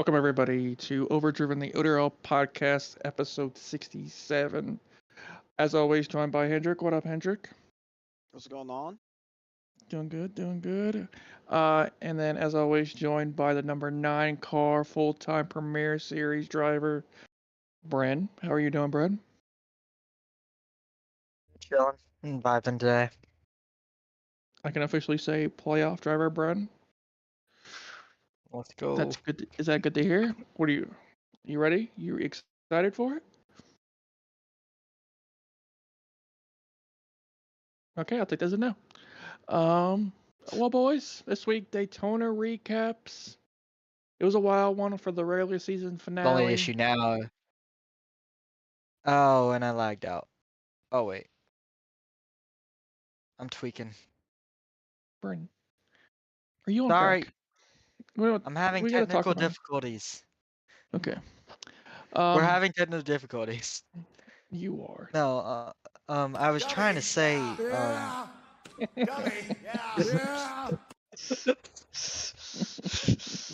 Welcome everybody to Overdriven the ODRL podcast, episode 67. As always, joined by Hendrik. What up, Hendrik? What's going on? Doing good, doing good. And then, as always, joined by the number 9 car full-time Premier Series driver, Bren. How are you doing, Bren? Chilling and vibing today. I can officially say playoff driver, Bren. Let's go. That's good. Is that good to hear? What are you ready? You excited for it? Okay, I'll take that as a no. Well, boys, this week Daytona recaps. It was a wild one for the regular season The only finale. issue now. Oh, and I lagged out. Oh wait, I'm tweaking. Bren, are you on Sorry, crack? We, I'm having we gotta talk technical about it. difficulties. Okay. We're having technical difficulties. You are. No, I was trying to say,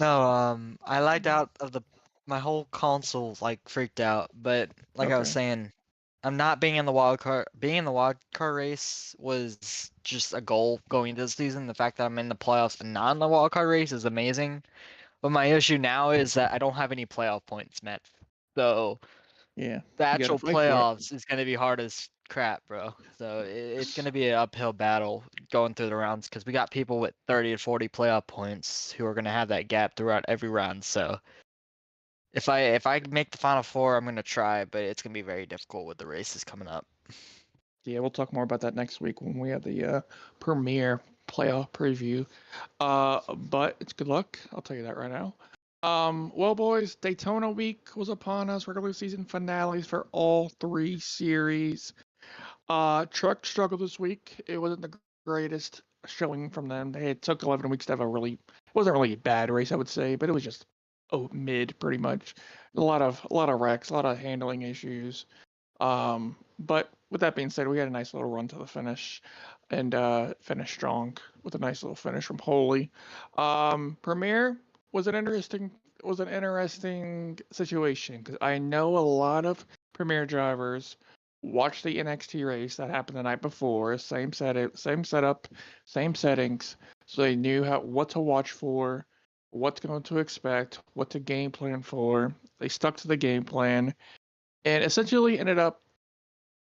no, I lagged out of my whole console like freaked out. But like I was Okay. saying, I'm not being in the wild card. Being in the wild card race was just a goal going into this season. The fact that I'm in the playoffs and not in the wild card race is amazing. But my issue now is that I don't have any playoff points met. So Yeah. the You gotta actual fight for it. playoffs is going to be hard as crap, bro. So it's going to be an uphill battle going through the rounds because we got people with 30 to 40 playoff points who are going to have that gap throughout every round. So if I make the final four, I'm going to try, but it's going to be very difficult with the races coming up. Yeah, we'll talk more about that next week when we have the premiere playoff preview. But it's good luck. I'll tell you that right now. Well, boys, Daytona week was upon us. Regular season finales for all 3 series. Truck struggled this week. It wasn't the greatest showing from them. It took 11 weeks to have it wasn't really a bad race, I would say, but it was just mid pretty much. A lot of wrecks, a lot of handling issues. But with that being said, we had a nice little run to the finish and finished strong with a nice little finish from Holy. Premier was an interesting situation because I know a lot of Premier drivers watched the NXT race that happened the night before, same setup, same settings, so they knew what to watch for, what's going to expect, what to game plan for. They stuck to the game plan and essentially ended up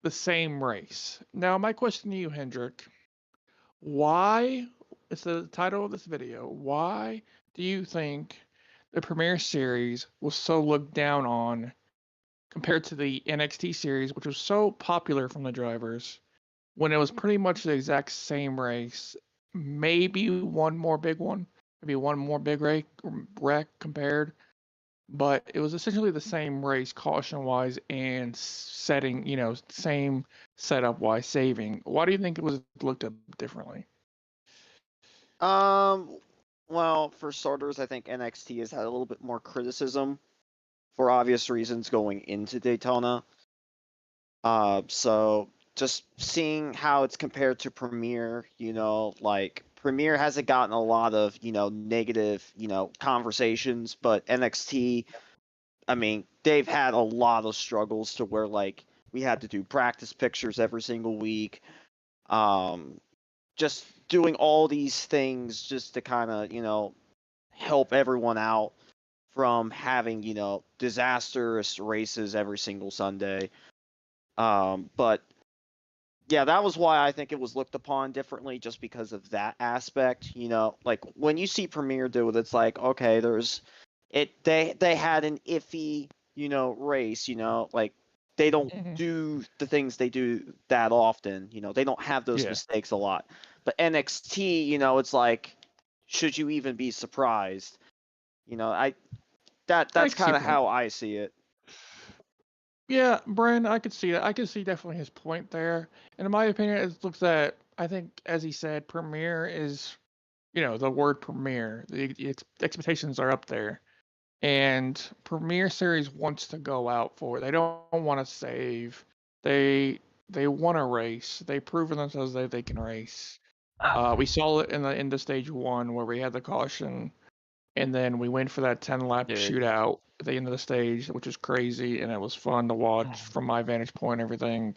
the same race. Now, my question to you, Hendrik, why, it's the title of this video, why do you think the Premier Series was so looked down on compared to the NXT Series, which was so popular from the drivers, when it was pretty much the exact same race? Maybe one more big one, maybe one more big wreck compared, but it was essentially the same race caution wise and setting, same setup wise saving. Why do you think it was looked at differently? Um, well, for starters, I think NXT has had a little bit more criticism for obvious reasons going into Daytona. So just seeing how it's compared to Premiere, like Premiere hasn't gotten a lot of, negative, conversations, but NXT, I mean, they've had a lot of struggles to where like we had to do practice pictures every single week. Um, just doing all these things just to kind of, help everyone out from having, disastrous races every single Sunday. But yeah, that was why I think it was looked upon differently, just because of that aspect. Like when you see Premiere do it, it's like, okay, they had an iffy, race, like they don't Mhm. do the things they do that often. They don't have those Yeah, mistakes a lot. But NXT, it's like, should you even be surprised? I I that's can see kind your of point. how I see it. Yeah, Brian, I could see that. I could see definitely his point there. And in my opinion, it looks at, I think, as he said, premiere is, the word premiere. The expectations are up there. And Premier Series wants to go out for it. They don't want to save. They want to race. They've proven themselves that they can race. We saw it in the stage 1 where we had the caution and then we went for that 10-lap Dude. shootout at the end of the stage, which was crazy, and it was fun to watch from my vantage point and everything.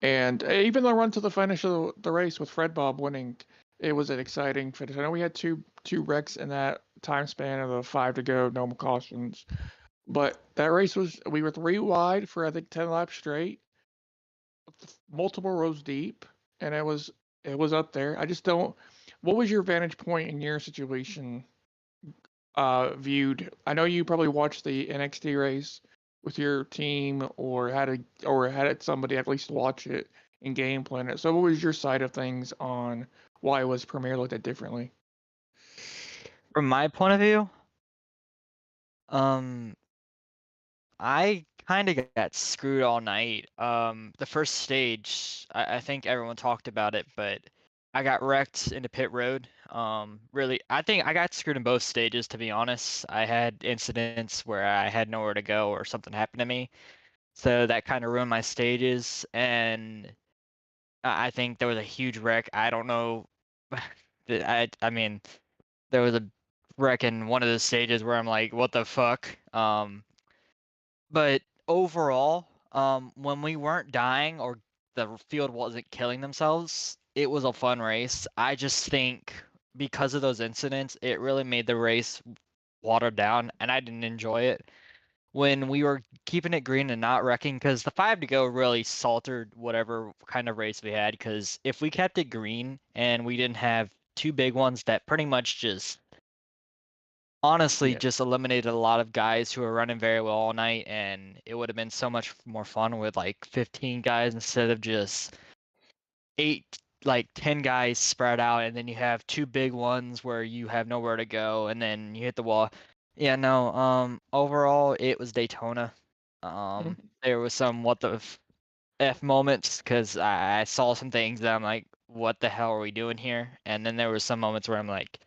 And even the run to the finish of the race with Fred Bob winning, it was an exciting finish. I know we had two wrecks in that time span of the 5 to go, no cautions, but that race we were 3 wide for I think 10 laps straight, multiple rows deep, and it was up there. I just don't. What was your vantage point in your situation? Viewed. I know you probably watched the NXT race with your team, or had somebody at least watch it and game plan it. So, what was your side of things on why was Premiere looked at differently? From my point of view, I kind of got screwed all night. The first stage, I think everyone talked about it, but I got wrecked into pit road. Really, I think I got screwed in both stages, to be honest. I had incidents where I had nowhere to go or something happened to me. So that kind of ruined my stages. And I think there was a huge wreck. I don't know. I mean, there was a wreck in one of the stages where I'm like, what the fuck? But overall, when we weren't dying or the field wasn't killing themselves, it was a fun race. I just think because of those incidents, it really made the race watered down, and I didn't enjoy it. When we were keeping it green and not wrecking, because the 5 to go really saltered whatever kind of race we had. Because if we kept it green and we didn't have two big ones that pretty much just honestly Yeah. just eliminated a lot of guys who were running very well all night, and it would have been so much more fun with like 15 guys instead of just 8, like 10 guys spread out, and then you have two big ones where you have nowhere to go and then you hit the wall. Yeah, no, overall it was Daytona. Mhm. There was some what the F moments because I saw some things that I'm like, what the hell are we doing here? And then there was some moments where I'm like,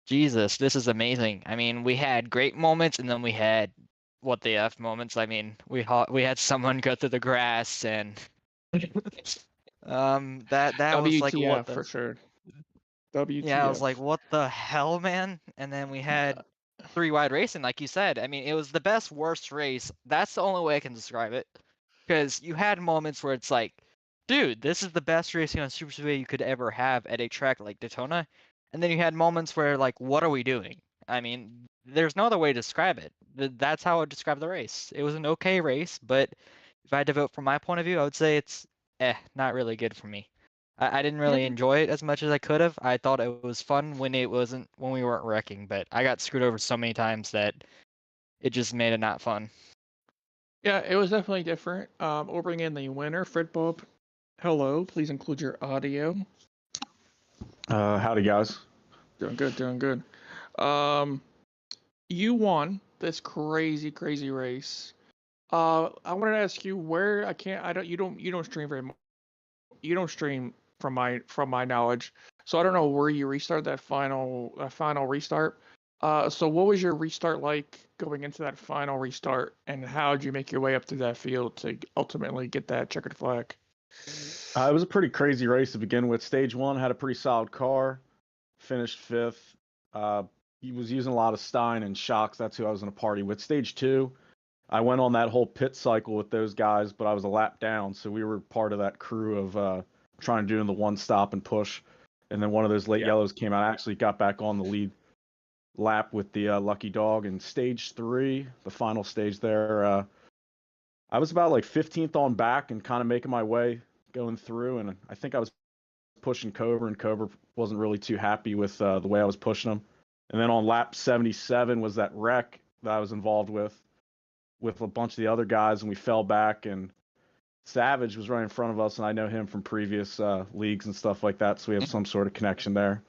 Jesus, this is amazing. I mean, we had great moments, and then we had what the F moments. I mean, we had someone go through the grass, and that was like what WTF the for sure. yeah, I was like, WTF. what the hell, man? And then we had 3 wide racing, like you said. I mean, it was the best worst race. That's the only way I can describe it. Because you had moments where it's like, dude, this is the best racing on Super Speedway you could ever have at a track like Daytona. And then you had moments where like, what are we doing? I mean, there's no other way to describe it. That's how I would describe the race. It was an okay race, but if I had to vote from my point of view, I would say it's not really good for me. I didn't really Okay. enjoy it as much as I could have. I thought it was fun when we weren't wrecking, but I got screwed over so many times that it just made it not fun. Yeah, it was definitely different. We'll bring in the winner, Fred Bob. Hello, please include your audio. Howdy, guys. Doing good, doing good. Um, you won this crazy race. I wanted to ask you where you don't stream very much. You don't stream from my knowledge, so I don't know where you restarted that final restart. So what was your restart like going into that final restart, and how did you make your way up through that field to ultimately get that checkered flag? It was a pretty crazy race to begin with. Stage one had a pretty solid car, finished fifth. He was using a lot of Stein and shocks. That's who I was in a party with. Stage two, I went on that whole pit cycle with those guys, but I was a lap down, so we were part of that crew of trying to do the one stop and push. And then one of those late yellows came out. I actually got back on the lead lap with the lucky dog. And stage three, the final stage there, I was about like 15th on back and kind of making my way going through. And I think I was pushing Cobra, and Cobra wasn't really too happy with the way I was pushing him. And then on lap 77 was that wreck that I was involved with a bunch of the other guys, and we fell back. And Savage was right in front of us, and I know him from previous leagues and stuff like that, so we have some sort of connection there.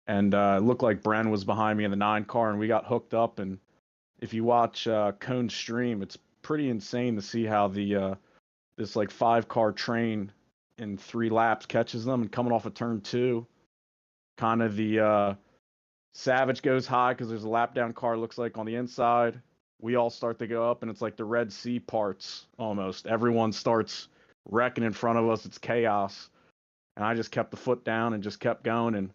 And it looked like Bren was behind me in the 9 car, and we got hooked up. And if you watch Cone's stream, it's pretty insane to see how the this like 5 car train in 3 laps catches them, and coming off of turn 2, kind of the Savage goes high because there's a lap down car looks like on the inside. We all start to go up, and it's like the Red Sea parts almost. Everyone starts wrecking in front of us. It's chaos. And I just kept the foot down and just kept going. And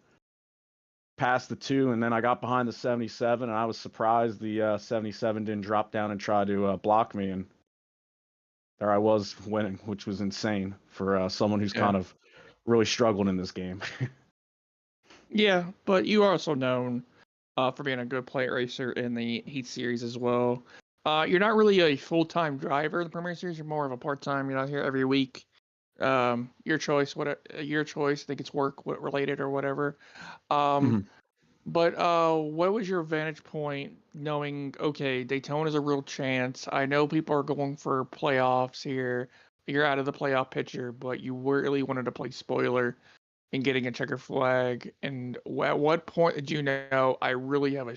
past the 2, and then I got behind the 77, and I was surprised the 77 didn't drop down and try to block me, and there I was winning, which was insane for someone who's kind of really struggled in this game. Yeah, but you are also known for being a good plate racer in the Heat Series as well. You're not really a full-time driver in the Premier Series. You're more of a part-time. You're not here every week. Your choice. Your choice. I think it's work related or whatever. But what was your vantage point knowing, okay, Daytona is a real chance. I know people are going for playoffs here. You're out of the playoff picture, but you really wanted to play spoiler and getting a checker flag. And at what point did you know I really have a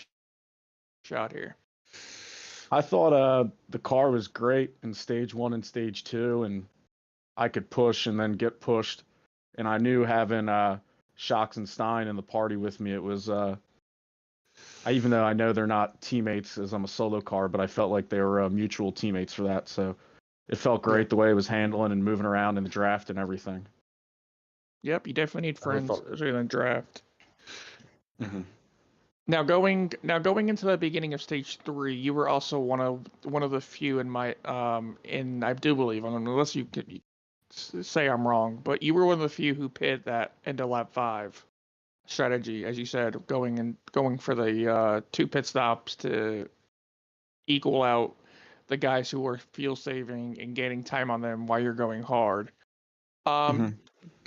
shot here? I thought the car was great in stage 1 and stage 2, and I could push and then get pushed. And I knew having Shocks and Stein in the party with me, it was even though I know they're not teammates as I'm a solo car, but I felt like they were mutual teammates for that. So it felt great the way it was handling and moving around in the draft and everything. Yep, you definitely need friends in the draft. Mm-hmm. Now going into the beginning of stage 3, you were also one of the few in my I do believe, unless you could say I'm wrong, but you were one of the few who pit that into lap 5 strategy, as you said, going for the 2 pit stops to equal out the guys who were fuel saving and gaining time on them while you're going hard.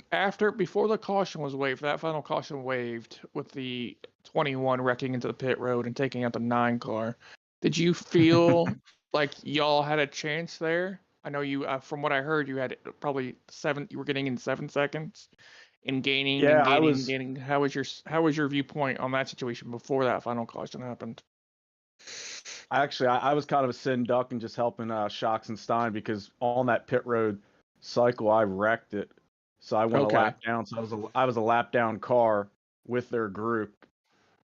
Before the caution was waived, that final caution waived with the 21 wrecking into the pit road and taking out the 9 car, did you feel like y'all had a chance there? I know you, from what I heard, you had probably 7. You were getting in 7 seconds and gaining and gaining. How was your viewpoint on that situation before that final caution happened? Actually, I was kind of a sitting duck and just helping Shocks and Stein because on that pit road cycle I wrecked it. So I went a lap down. So I was a lap down car with their group,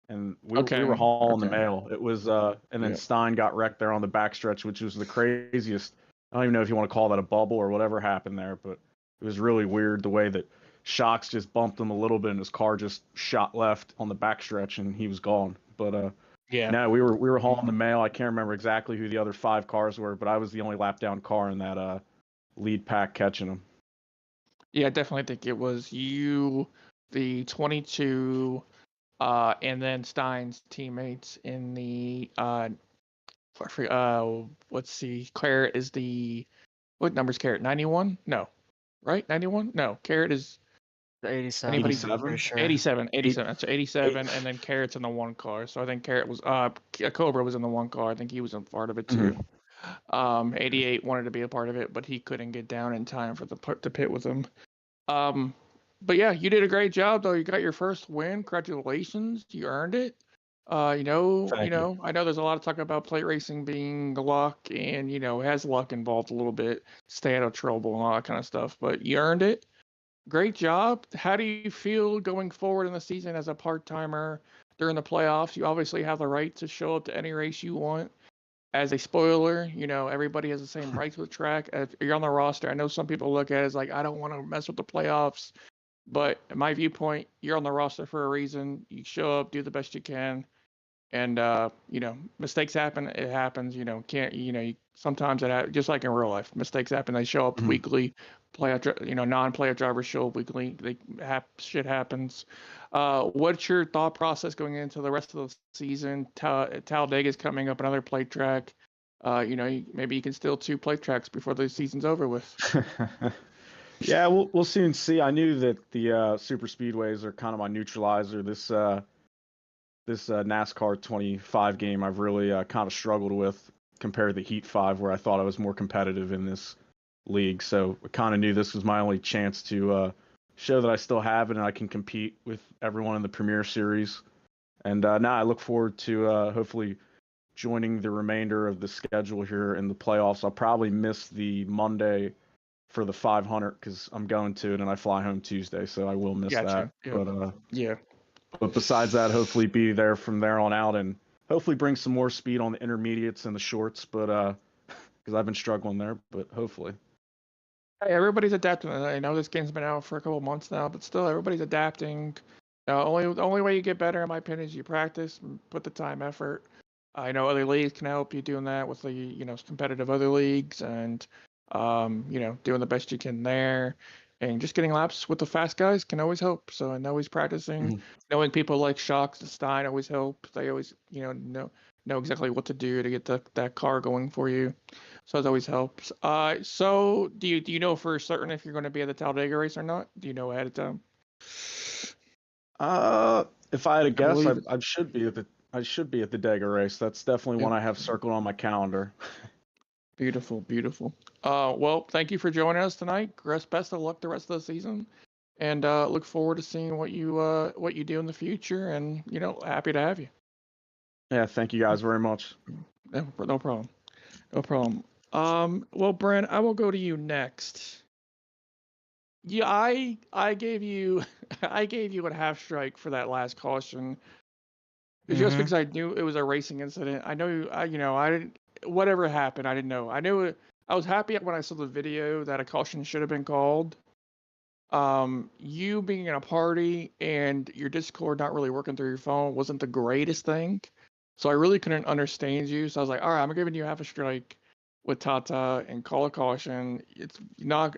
and we were hauling the mail. It was and then Stein got wrecked there on the backstretch, which was the craziest. I don't even know if you want to call that a bubble or whatever happened there, but it was really weird the way that Shocks just bumped him a little bit and his car just shot left on the backstretch and he was gone. But no, we were hauling the mail. I can't remember exactly who the other 5 cars were, but I was the only lap down car in that lead pack catching them. Yeah, I definitely think it was you, the 22, and then Stein's teammates in the let's see, Claret is what number's Claret? 91? No, right? 91? No, Claret is 87. anybody? 87? Sure. 87. So 87, and then Carrot's in the 1 car. So I think Carrot was Cobra was in the 1 car. I think he was a part of it too. 88 wanted to be a part of it, but he couldn't get down in time for the pit with him. But yeah, you did a great job though. You got your first win. Congratulations, you earned it. I know there's a lot of talk about plate racing being luck, and it has luck involved a little bit, stay out of trouble and all that kind of stuff. But you earned it. Great job. How do you feel going forward in the season as a part-timer during the playoffs? You obviously have the right to show up to any race you want. As a spoiler, everybody has the same rights with the track. If you're on the roster, I know some people look at it as like, I don't want to mess with the playoffs. But in my viewpoint, you're on the roster for a reason. You show up, do the best you can. And, mistakes happen. It happens, sometimes just like in real life, mistakes happen. They show up weekly. Non-player drivers show up weekly. Shit happens. What's your thought process going into the rest of the season? Talladega is coming up, another plate track. Maybe you can steal 2 plate tracks before the season's over with. Yeah, we'll soon see. I knew that the super speedways are kind of my neutralizer. This NASCAR 25 game I've really kind of struggled with compared to the Heat 5, where I thought I was more competitive in this league. So I kind of knew this was my only chance to show that I still have it and I can compete with everyone in the Premier Series. And now I look forward to hopefully joining the remainder of the schedule here in the playoffs. I'll probably miss the Monday for the 500 because I'm going to it and I fly home Tuesday, so I will miss that. Yep. But besides that, hopefully be there from there on out and hopefully bring some more speed on the intermediates and the shorts, but because I've been struggling there, but hopefully. Hey, everybody's adapting. I know this game's been out for a couple months now, but still everybody's adapting. The only way you get better, in my opinion, is you practice, and put the time, effort. I know other leagues can help you doing that with the competitive other leagues, and doing the best you can there, and just getting laps with the fast guys can always help. So and always practicing, knowing people like Shocks and Stein always help. They always know exactly what to do to get that car going for you. So it always helps. So do you know for certain if you're going to be at the Talladega race or not? Do you know ahead of time? If I had to I guess, believe it. I should be at the Dega race. That's definitely one Yeah. I have circled on my calendar. Beautiful, beautiful. Well, thank you for joining us tonight. Best of luck the rest of the season, and look forward to seeing what you do in the future. And happy to have you. Yeah, thank you guys very much. No problem. No problem. Well, Brent, I will go to you next. Yeah, I gave you I gave you a half strike for that last caution. Just Mm-hmm. because I knew it was a racing incident. I know I didn't. Whatever happened, I didn't know. I knew it. I was happy when I saw the video that a caution should have been called. You being in a party and your Discord not really working through your phone wasn't the greatest thing. So I really couldn't understand you. So I was like, all right, I'm giving you half a strike with Tata and call a caution. It's not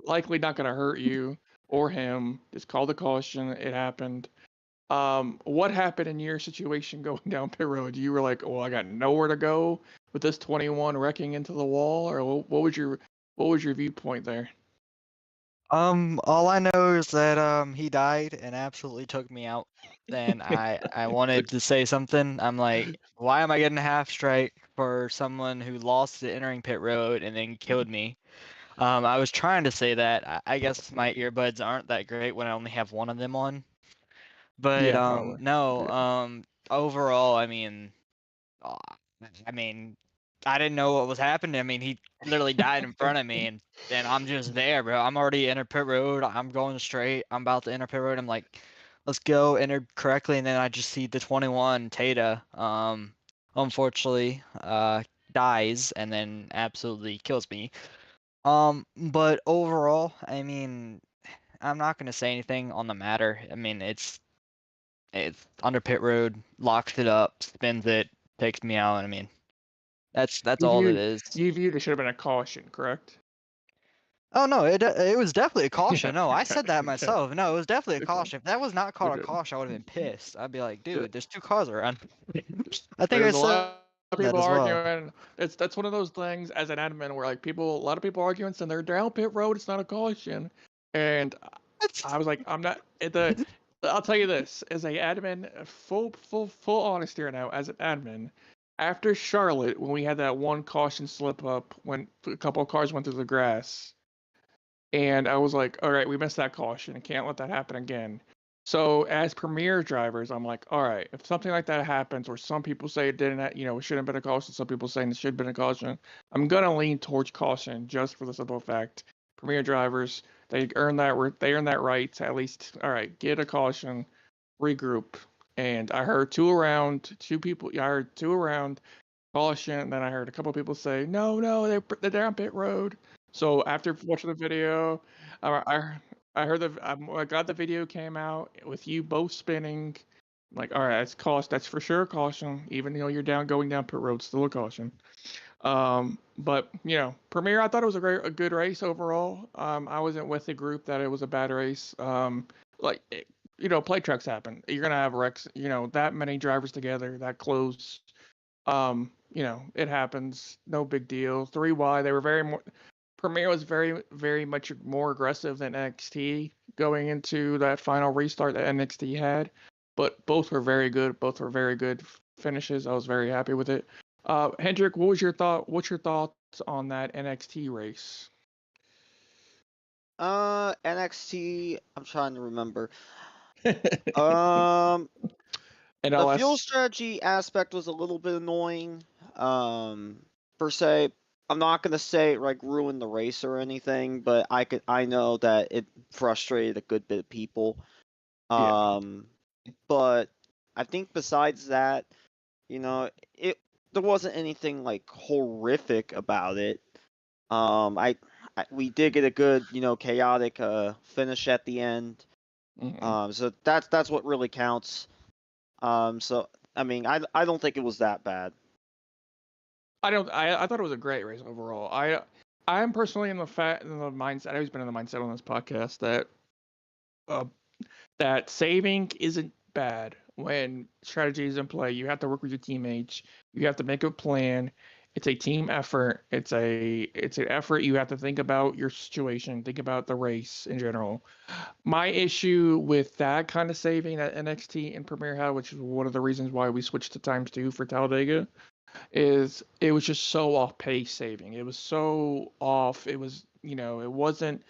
likely not going to hurt you or him. Just call the caution. It happened. What happened in your situation going down pit road? You were like, well, I got nowhere to go with this 21 wrecking into the wall, or what was your viewpoint there? All I know is that he died and absolutely took me out. Then I wanted to say something. I'm like, why am I getting a half strike for someone who lost the entering pit road and then killed me? I was trying to say that. I guess my earbuds aren't that great when I only have one of them on. But Yeah, probably. no, Yeah. overall, uh, I mean, I didn't know what was happening. I mean, he literally died in front of me, and I'm just there, bro. I'm already enter pit road. I'm going straight. I'm about to enter pit road. I'm like, let's go, entered correctly, and then I just see the 21 Tata, unfortunately, dies and then absolutely kills me. But overall, I'm not gonna say anything on the matter. I mean, it's under pit road, locks it up, spins it, takes me out. I mean, that's You all it viewed is. you viewed it should have been a caution, correct? Oh no, it was definitely a Yeah. caution. No, I said that Okay. myself. No, it was definitely a Okay. caution. If that was not called a Okay. caution, I would have been pissed. I'd be like, Yeah. dude, there's two cars around. I think I There's a said lot of that people as well. arguing. That's one of those things as an admin where like a lot of people arguing saying they're down pit road. It's not a caution, and I was like, I'm not at the. I'll tell you this, as a admin, full honesty right now, as an admin, after Charlotte, when we had that one caution slip up when a couple of cars went through the grass, and I was like, all right, we missed that caution. Can't let that happen again. So as Premier drivers, I'm like, all right, if something like that happens, or some people say it didn't, it shouldn't have been a caution, some people saying it should have been a caution, I'm gonna lean towards caution just for the simple fact, Premier drivers, they earn that right to at least, all right, get a caution, regroup. And I heard two people, I heard two around caution. And then I heard a couple people say, no, no, they're down pit road. So after watching the video, I heard I got the video came out with you both spinning. I'm like, all right, that's for sure a caution. Even though you're going down pit road, still a caution. But Premier, I thought it was a good race overall. I wasn't with the group that it was a bad race. Like play trucks happen. You're gonna have wrecks. That many drivers together, that close. It happens. No big deal. 3Y, they were Premier was very, very much more aggressive than NXT going into that final restart that NXT had. But both were very good. Both were very good finishes. I was very happy with it. Hendrik, what's your thoughts on that NXT race? NXT. I'm trying to remember. NLS. The fuel strategy aspect was a little bit annoying. Per se, I'm not gonna say like ruin the race or anything, but I know that it frustrated a good bit of people. Yeah. But I think besides that, it there wasn't anything like horrific about it. I we did get a good, chaotic finish at the end. So that's what really counts. So I mean, I don't think it was that bad. I thought it was a great race overall. I'm personally in the mindset. I've always been in the mindset on this podcast that uh, that saving isn't bad when strategy is in play. You have to work with your teammates. You have to make a plan. It's a team effort. It's an effort. You have to think about your situation, think about the race in general. My issue with that kind of saving that NXT and Premier had, which is one of the reasons why we switched to times 2 for Talladega, is it was just so off pace saving. It was so off. It was, it wasn't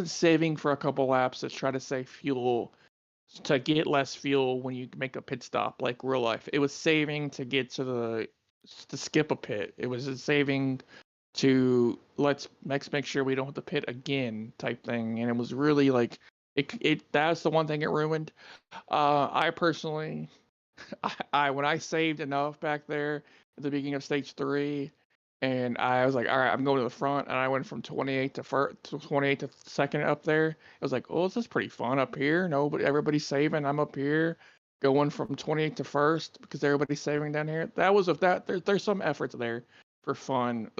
saving for a couple laps to try to save fuel to get less fuel when you make a pit stop like real life. It was saving to get to skip a pit. It was a saving to let's make sure we don't have to pit again type thing. And it was really like it that's the one thing it ruined. I personally when I saved enough back there at the beginning of stage 3, and I was like, all right, I'm going to the front, and I went from 28 to 28 to second up there. It was like, oh, this is pretty fun up here. Nobody, everybody's saving. I'm up here, going from 28 to first because everybody's saving down here. That was there's some efforts there for fun.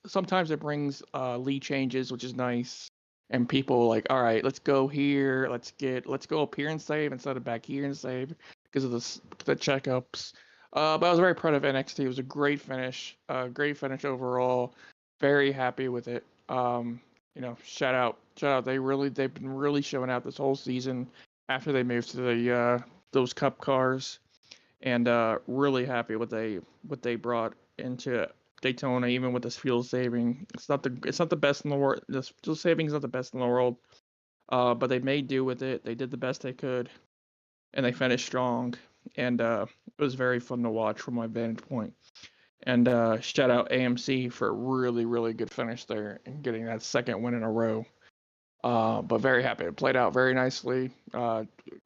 Sometimes it brings lead changes, which is nice. And people like, all right, let's go here. Let's go up here and save instead of back here and save because of the checkups. But I was very proud of NXT. It was a great finish overall. Very happy with it. Shout out. They've been really showing out this whole season after they moved to the those Cup cars, and really happy what they brought into Daytona, even with this fuel saving. It's not the best in the world. The fuel saving is not the best in the world. But they made do with it. They did the best they could, and they finished strong. And it was very fun to watch from my vantage point. And shout out AMC for a really, really good finish there and getting that second win in a row. But very happy. It played out very nicely.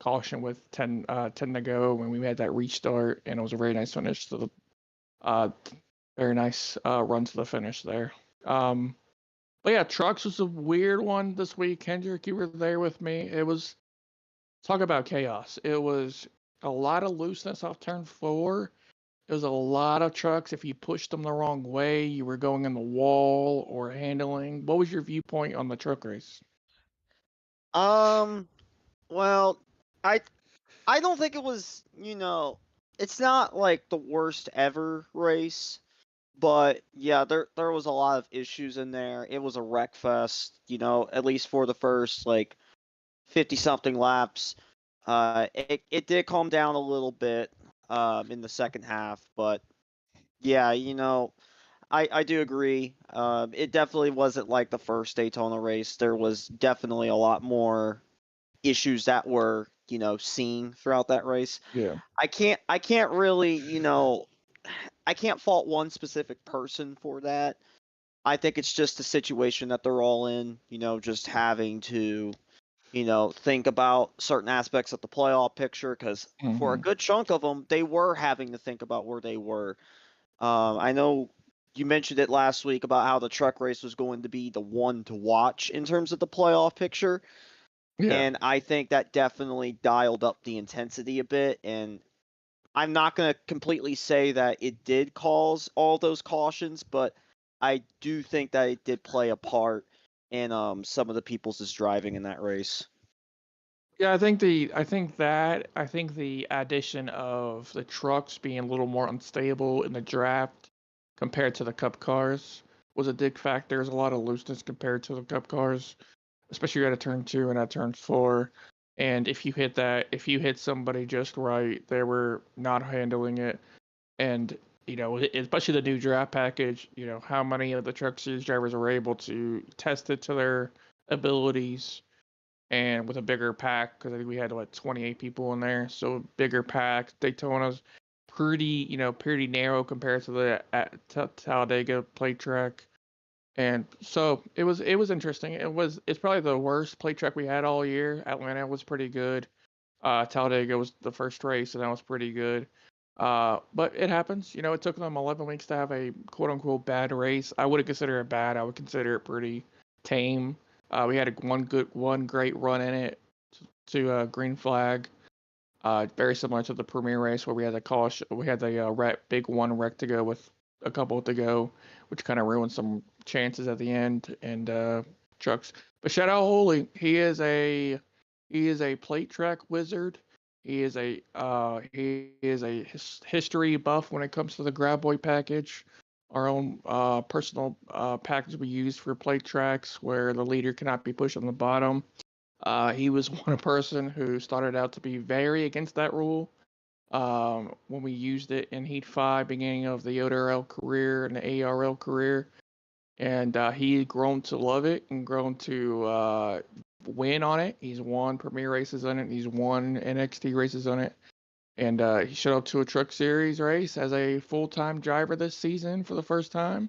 Caution with 10 to go when we had that restart, and it was a very nice finish to the very nice run to the finish there. But yeah, trucks was a weird one this week. Kendrick, you were there with me. It was talk about chaos. It was a lot of looseness off turn 4. It was a lot of trucks. If you pushed them the wrong way, you were going in the wall or handling. What was your viewpoint on the truck race? Well, I don't think it was, it's not like the worst ever race, but yeah, there was a lot of issues in there. It was a wreck fest, at least for the first like 50 something laps. It did calm down a little bit in the second half, but yeah, I do agree. It definitely wasn't like the first Daytona race. There was definitely a lot more issues that were, seen throughout that race. Yeah. I can't really, I can't fault one specific person for that. I think it's just the situation that they're all in, just having to, think about certain aspects of the playoff picture because for a good chunk of them, they were having to think about where they were. I know you mentioned it last week about how the truck race was going to be the one to watch in terms of the playoff picture. Yeah. And I think that definitely dialed up the intensity a bit. And I'm not going to completely say that it did cause all those cautions, but I do think that it did play a part in some of the people's driving in that race. Yeah, I think the addition of the trucks being a little more unstable in the draft compared to the Cup cars was a big factor. There's a lot of looseness compared to the Cup cars, especially at a turn 2 and at turn 4. And if you hit somebody just right, they were not handling it. And especially the new draft package, how many of the Truck Series drivers are able to test it to their abilities and with a bigger pack, because I think we had 28 people in there, so bigger pack. Daytona's pretty narrow compared to the Talladega plate track, and so it was interesting. It's probably the worst plate track we had all year. Atlanta was pretty good. Talladega was the first race, and that was pretty good. But it happens. It took them 11 weeks to have a quote unquote bad race. I wouldn't consider it bad. I would consider it pretty tame. We had one great run in it. to green flag. Very similar to the Premier race where we had the big one wreck to go with a couple to go, which kind of ruined some chances at the end and trucks. But shout out Holy, he is a plate track wizard. He is a history buff when it comes to the Grab Boy package, our own personal package we use for plate tracks where the leader cannot be pushed on the bottom. He was one person who started out to be very against that rule when we used it in Heat 5, beginning of the ODRL career and the ARL career. And he grown to love it and grown to win on it. He's won Premier races on it. He's won NXT races on it. And he showed up to a Truck Series race as a full-time driver this season for the first time,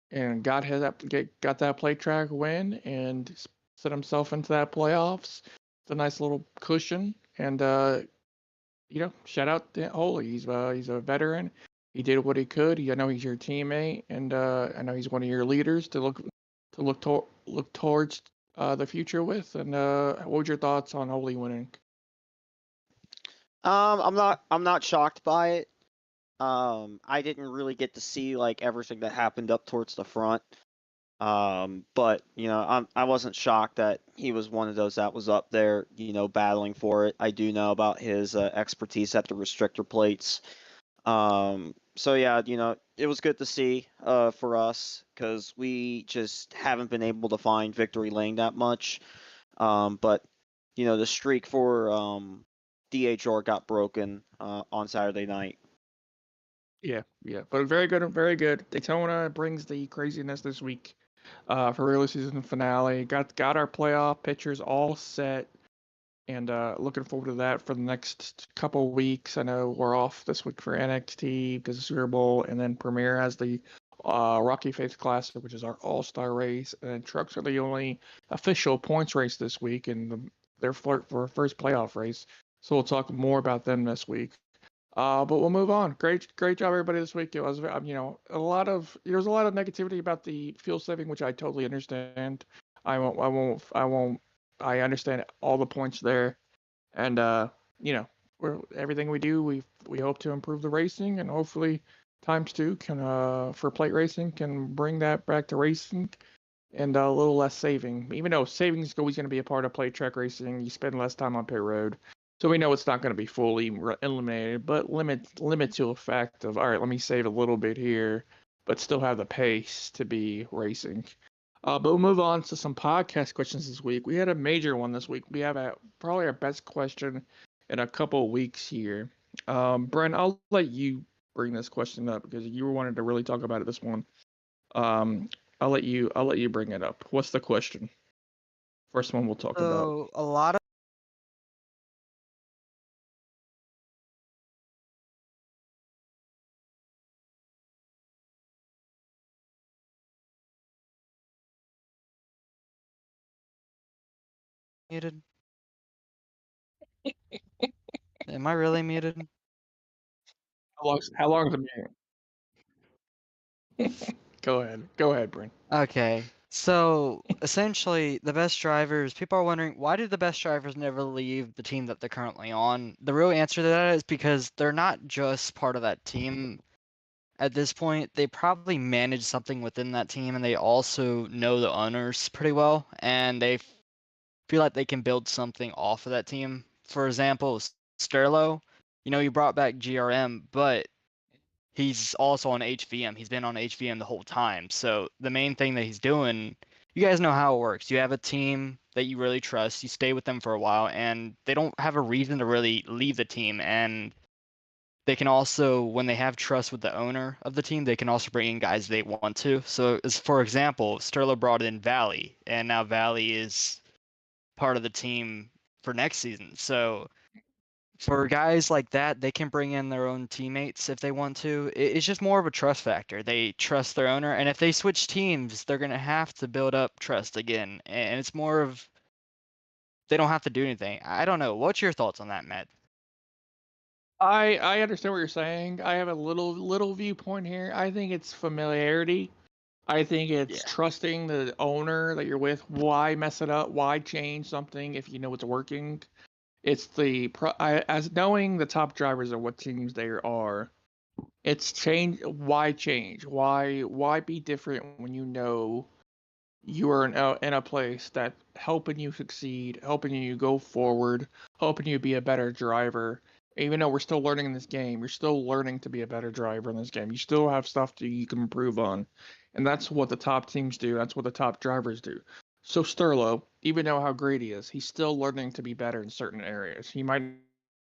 and got that plate track win and set himself into that playoffs. It's a nice little cushion, and shout out to Holy. He's a veteran. He did what he could. I know he's your teammate, and I know he's one of your leaders to look towards the future with. And what were your thoughts on Holy winning? I'm not shocked by it. I didn't really get to see like everything that happened up towards the front. But I wasn't shocked that he was one of those that was up there, battling for it. I do know about his expertise at the restrictor plates. So yeah, it was good to see for us because we just haven't been able to find victory lane that much. But the streak for DHR got broken on Saturday night. Yeah, but very good, very good. Daytona brings the craziness this week for early season finale. Got our playoff pictures all set, and looking forward to that for the next couple weeks. I know we're off this week for NXT because of Super Bowl, and then Premier has the Rocky Face Classic, which is our all-star race, and then trucks are the only official points race this week, and their flirt for a first playoff race. So we'll talk more about them this week. But we'll move on. Great job, everybody, this week. It was, there's a lot of negativity about the fuel saving, which I totally understand. I understand all the points there, and everything we do, we hope to improve the racing, and hopefully, times two can for plate racing can bring that back to racing, and a little less saving. Even though saving is always going to be a part of plate track racing, you spend less time on pit road. So we know it's not going to be fully eliminated, but limit to a fact of, all right, let me save a little bit here, but still have the pace to be racing. But we'll move on to some podcast questions this week. We had a major one this week. We have probably our best question in a couple of weeks here. Brent, I'll let you bring this question up because you wanted to really talk about it this one. I'll let you bring it up. What's the question? First one we'll talk about. So a lot of muted. Am I really muted? How long is the meeting? Go ahead, Brent. Okay. So essentially, the best drivers, people are wondering why do the best drivers never leave the team that they're currently on? The real answer to that is because they're not just part of that team. At this point, they probably manage something within that team and they also know the owners pretty well and they feel like they can build something off of that team. For example, Sterlo, you brought back GRM, but he's also on HVM. He's been on HVM the whole time. So the main thing that he's doing, you guys know how it works. You have a team that you really trust, you stay with them for a while, and they don't have a reason to really leave the team. And they can also, when they have trust with the owner of the team, they can also bring in guys they want to. So, as for example, Sterlo brought in Valley, and now Valley is part of the team for next season. So for guys like that, they can bring in their own teammates if they want to. It's just more of a trust factor. They trust their owner, and if they switch teams, they're gonna have to build up trust again. And it's more of they don't have to do anything. I don't know. What's your thoughts on that, Matt? I understand what you're saying. I have a little viewpoint here. I think it's familiarity. I think it's trusting the owner that you're with. Why mess it up? Why change something if you know it's working? It's as knowing the top drivers of what teams they are. It's change. Why change? Why be different when you know you are in a place that helping you succeed, helping you go forward, helping you be a better driver. Even though we're still learning in this game, you're still learning to be a better driver in this game. You still have stuff that you can improve on, and that's what the top teams do. That's what the top drivers do. So Sterlo, even though how great he is, he's still learning to be better in certain areas. He might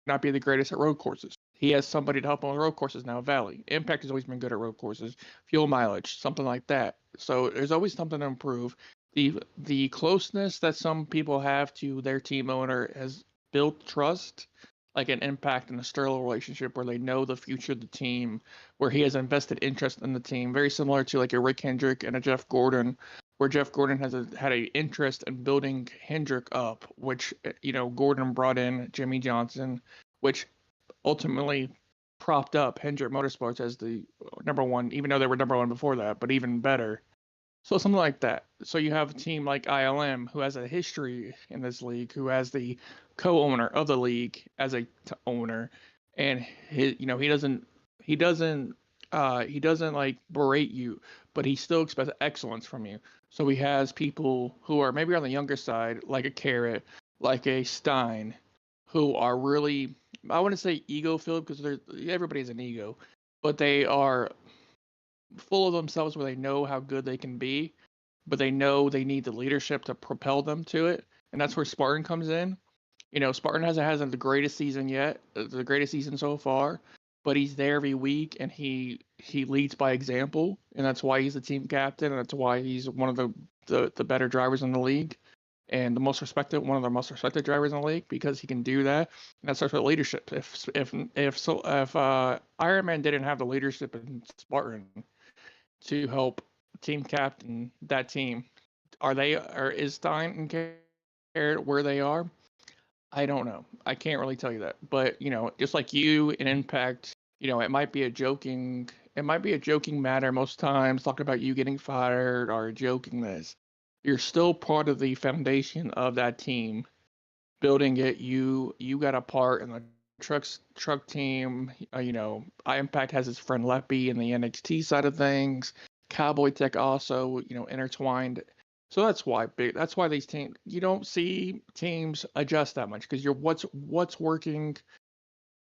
not be the greatest at road courses. He has somebody to help him on road courses now. Valley Impact has always been good at road courses, fuel mileage, something like that. So there's always something to improve. The closeness that some people have to their team owner has built trust, like an Impact and a Sterling relationship where they know the future of the team, where he has invested interest in the team, very similar to like a Rick Hendrick and a Jeff Gordon, where Jeff Gordon had a interest in building Hendrick up, which Gordon brought in Jimmy Johnson, which ultimately propped up Hendrick Motorsports as the number one, even though they were number one before that, but even better. So something like that. So you have a team like ILM who has a history in this league, who has the co-owner of the league as a owner, and he doesn't like berate you, but he still expects excellence from you. So he has people who are maybe on the younger side, like a Carrot, like a Stein, who are really, I wouldn't say ego filled because everybody's an ego, but they are full of themselves where they know how good they can be, but they know they need the leadership to propel them to it. And that's where Spartan comes in. Spartan hasn't the greatest season yet, the greatest season so far, but he's there every week and he leads by example, and that's why he's the team captain, and that's why he's one of the better drivers in the league and one of the most respected drivers in the league because he can do that. And that starts with leadership. If Iron Man didn't have the leadership in Spartan to help team captain that team, is Stein and Carrot where they are? I don't know. I can't really tell you that. But just like you in Impact, it might be a joking matter most times, talking about you getting fired or joking this. You're still part of the foundation of that team, building it. You got a part in the truck team. Impact has his friend Leppy in the NXT side of things. Cowboy Tech also, intertwined. So that's why these teams, you don't see teams adjust that much because what's working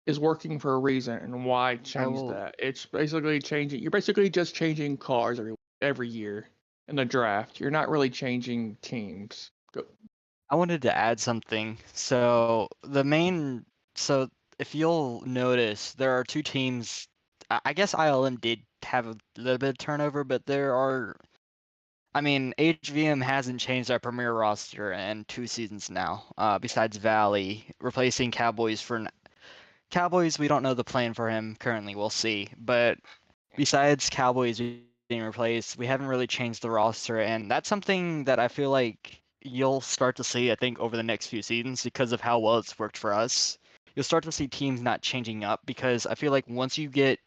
is working for a reason, and why change that? It's basically changing. You're basically just changing cars every year in the draft. You're not really changing teams. Go. I wanted to add something. So if you'll notice, there are two teams. I guess ILM did have a little bit of turnover, but HVM hasn't changed their premier roster in 2 seasons now. Besides Valley replacing Cowboys Cowboys, we don't know the plan for him currently. We'll see. But besides Cowboys being replaced, we haven't really changed the roster, and that's something that I feel like you'll start to see, I think, over the next few seasons because of how well it's worked for us. You'll start to see teams not changing up because I feel like once you get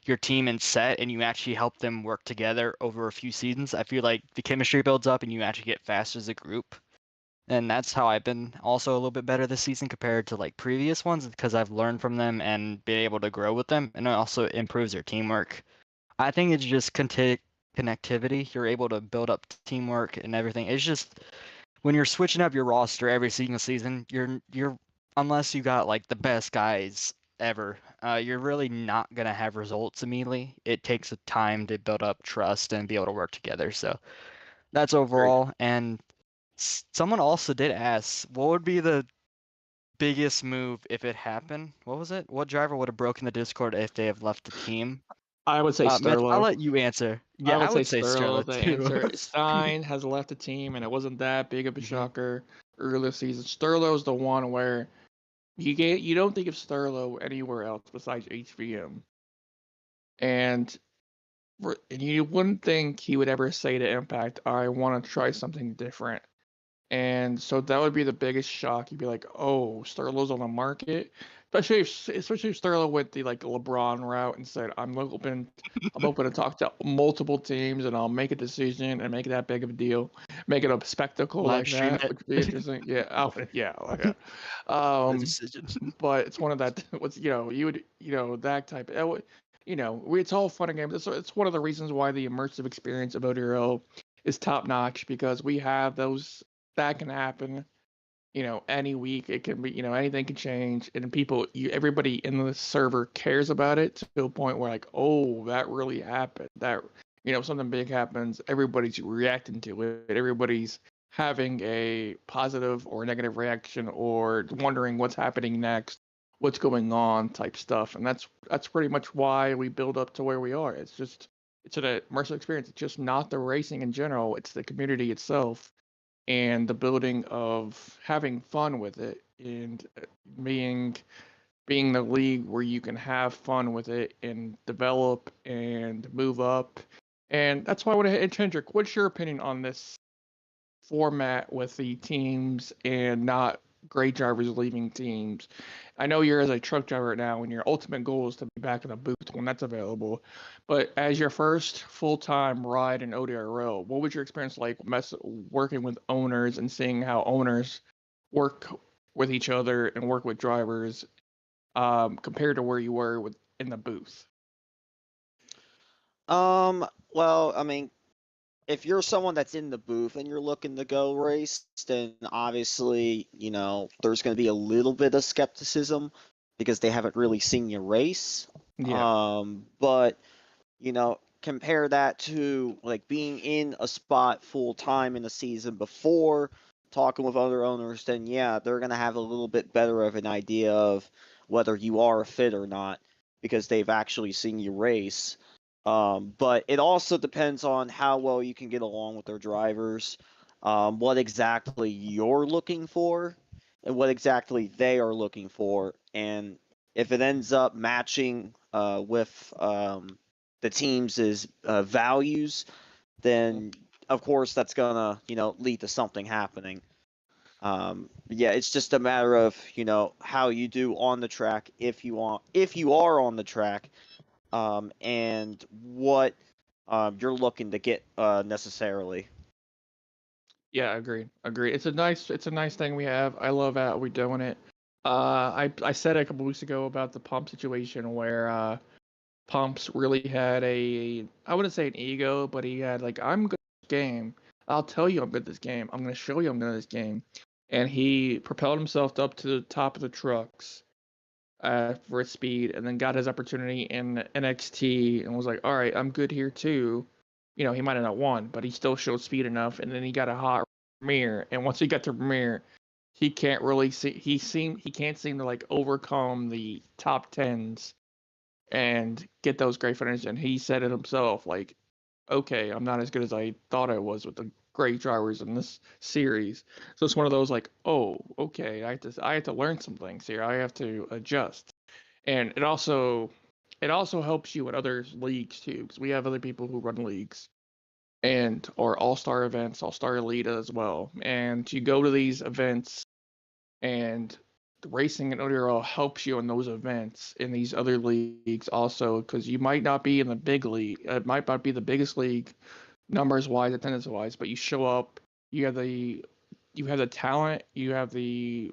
your team in set and you actually help them work together over a few seasons, I feel like the chemistry builds up and you actually get faster as a group. And that's how I've been also a little bit better this season compared to like previous ones because I've learned from them and been able to grow with them, and it also improves their teamwork. I think it's just connectivity. You're able to build up teamwork and everything. It's just when you're switching up your roster every single season, you're unless you got like the best guys ever, you're really not gonna have results immediately. It takes a time to build up trust and be able to work together. So that's overall. And someone also did ask, what would be the biggest move if it happened? What was it? What driver would have broken the Discord if they have left the team? I would say Mitch, I'll Sterlo. let you answer. Yeah, I I would would say say Sterlo Sterlo is the too. answer. Stein has left the team, and it wasn't that big of a Mhm. shocker earlier this season. Sterlo's the one where you don't think of Sterlo anywhere else besides HVM, and you wouldn't think he would ever say to Impact, "I want to try something different." And so that would be the biggest shock. You'd be like, "Oh, Sterlo's on the market." especially if Sterling went the like LeBron route and said, I'm open to talk to multiple teams and I'll make a decision and make that big of a deal, make it a spectacle Live like stream that, it. which would be interesting. Yeah, yeah, like that. The decision. But it's one of that. What's that type. It's all fun and games. It's one of the reasons why the immersive experience of ODRL is top notch because we have those that can happen. Any week it can be. Anything can change, and everybody in the server cares about it to a point where like, oh, that really happened. That something big happens. Everybody's reacting to it. Everybody's having a positive or negative reaction or wondering what's happening next, what's going on type stuff. And that's pretty much why we build up to where we are. It's an immersive experience. It's just not the racing in general, it's the community itself and the building of having fun with it and being the league where you can have fun with it and develop and move up. And that's why I want to hit Hendrick. What's your opinion on this format with the teams and not great drivers leaving teams? I know you're as a truck driver now, and your ultimate goal is to be back in a booth when that's available. But as your first full-time ride in ODRL, what was your experience like working with owners and seeing how owners work with each other and work with drivers compared to where you were in the booth? Well, I mean, if you're someone that's in the booth and you're looking to go race, then obviously, there's going to be a little bit of skepticism because they haven't really seen you race. Yeah. But, compare that to like being in a spot full time in the season before, talking with other owners, then yeah, they're going to have a little bit better of an idea of whether you are a fit or not because they've actually seen you race. But it also depends on how well you can get along with their drivers, what exactly you're looking for, and what exactly they are looking for. And if it ends up matching with the team's values, then of course that's gonna lead to something happening. Yeah, it's just a matter of how you do on the track if you are on the track, and what you're looking to get necessarily. Yeah, agreed. It's a nice thing we have. I love how we're doing it. I said a couple weeks ago about the pump situation where Pumps really had I wouldn't say an ego, but he had like, I'm good at this game. I'll tell you I'm good at this game. I'm gonna show you I'm good at this game. And he propelled himself up to the top of the trucks for his speed, and then got his opportunity in NXT and was like, all right, I'm good here too. He might have not won, but he still showed speed enough, and then he got a hot Premiere. And once he got to Premiere, he can't really see. He can't seem to like overcome the top tens and get those great finishes. And he said it himself, like, okay, I'm not as good as I thought I was with the great drivers in this series. So it's one of those like, oh, okay, I have to learn some things here. I have to adjust. And it also helps you in other leagues too, because we have other people who run leagues and or all-star events, all-star elite as well. And you go to these events and the racing and ODRL helps you in those events in these other leagues also, because you might not be in the big league. It might not be the biggest league numbers wise, attendance wise, but you show up, you have the talent, you have the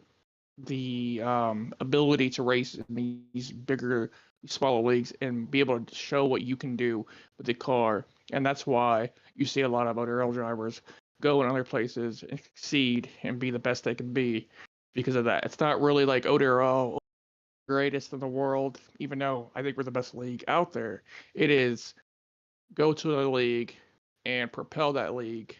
ability to race in these bigger, smaller leagues and be able to show what you can do with the car. And that's why you see a lot of ODRL drivers go in other places and succeed and be the best they can be because of that. It's not really like ODRL greatest in the world, even though I think we're the best league out there. It is go to a league and propel that league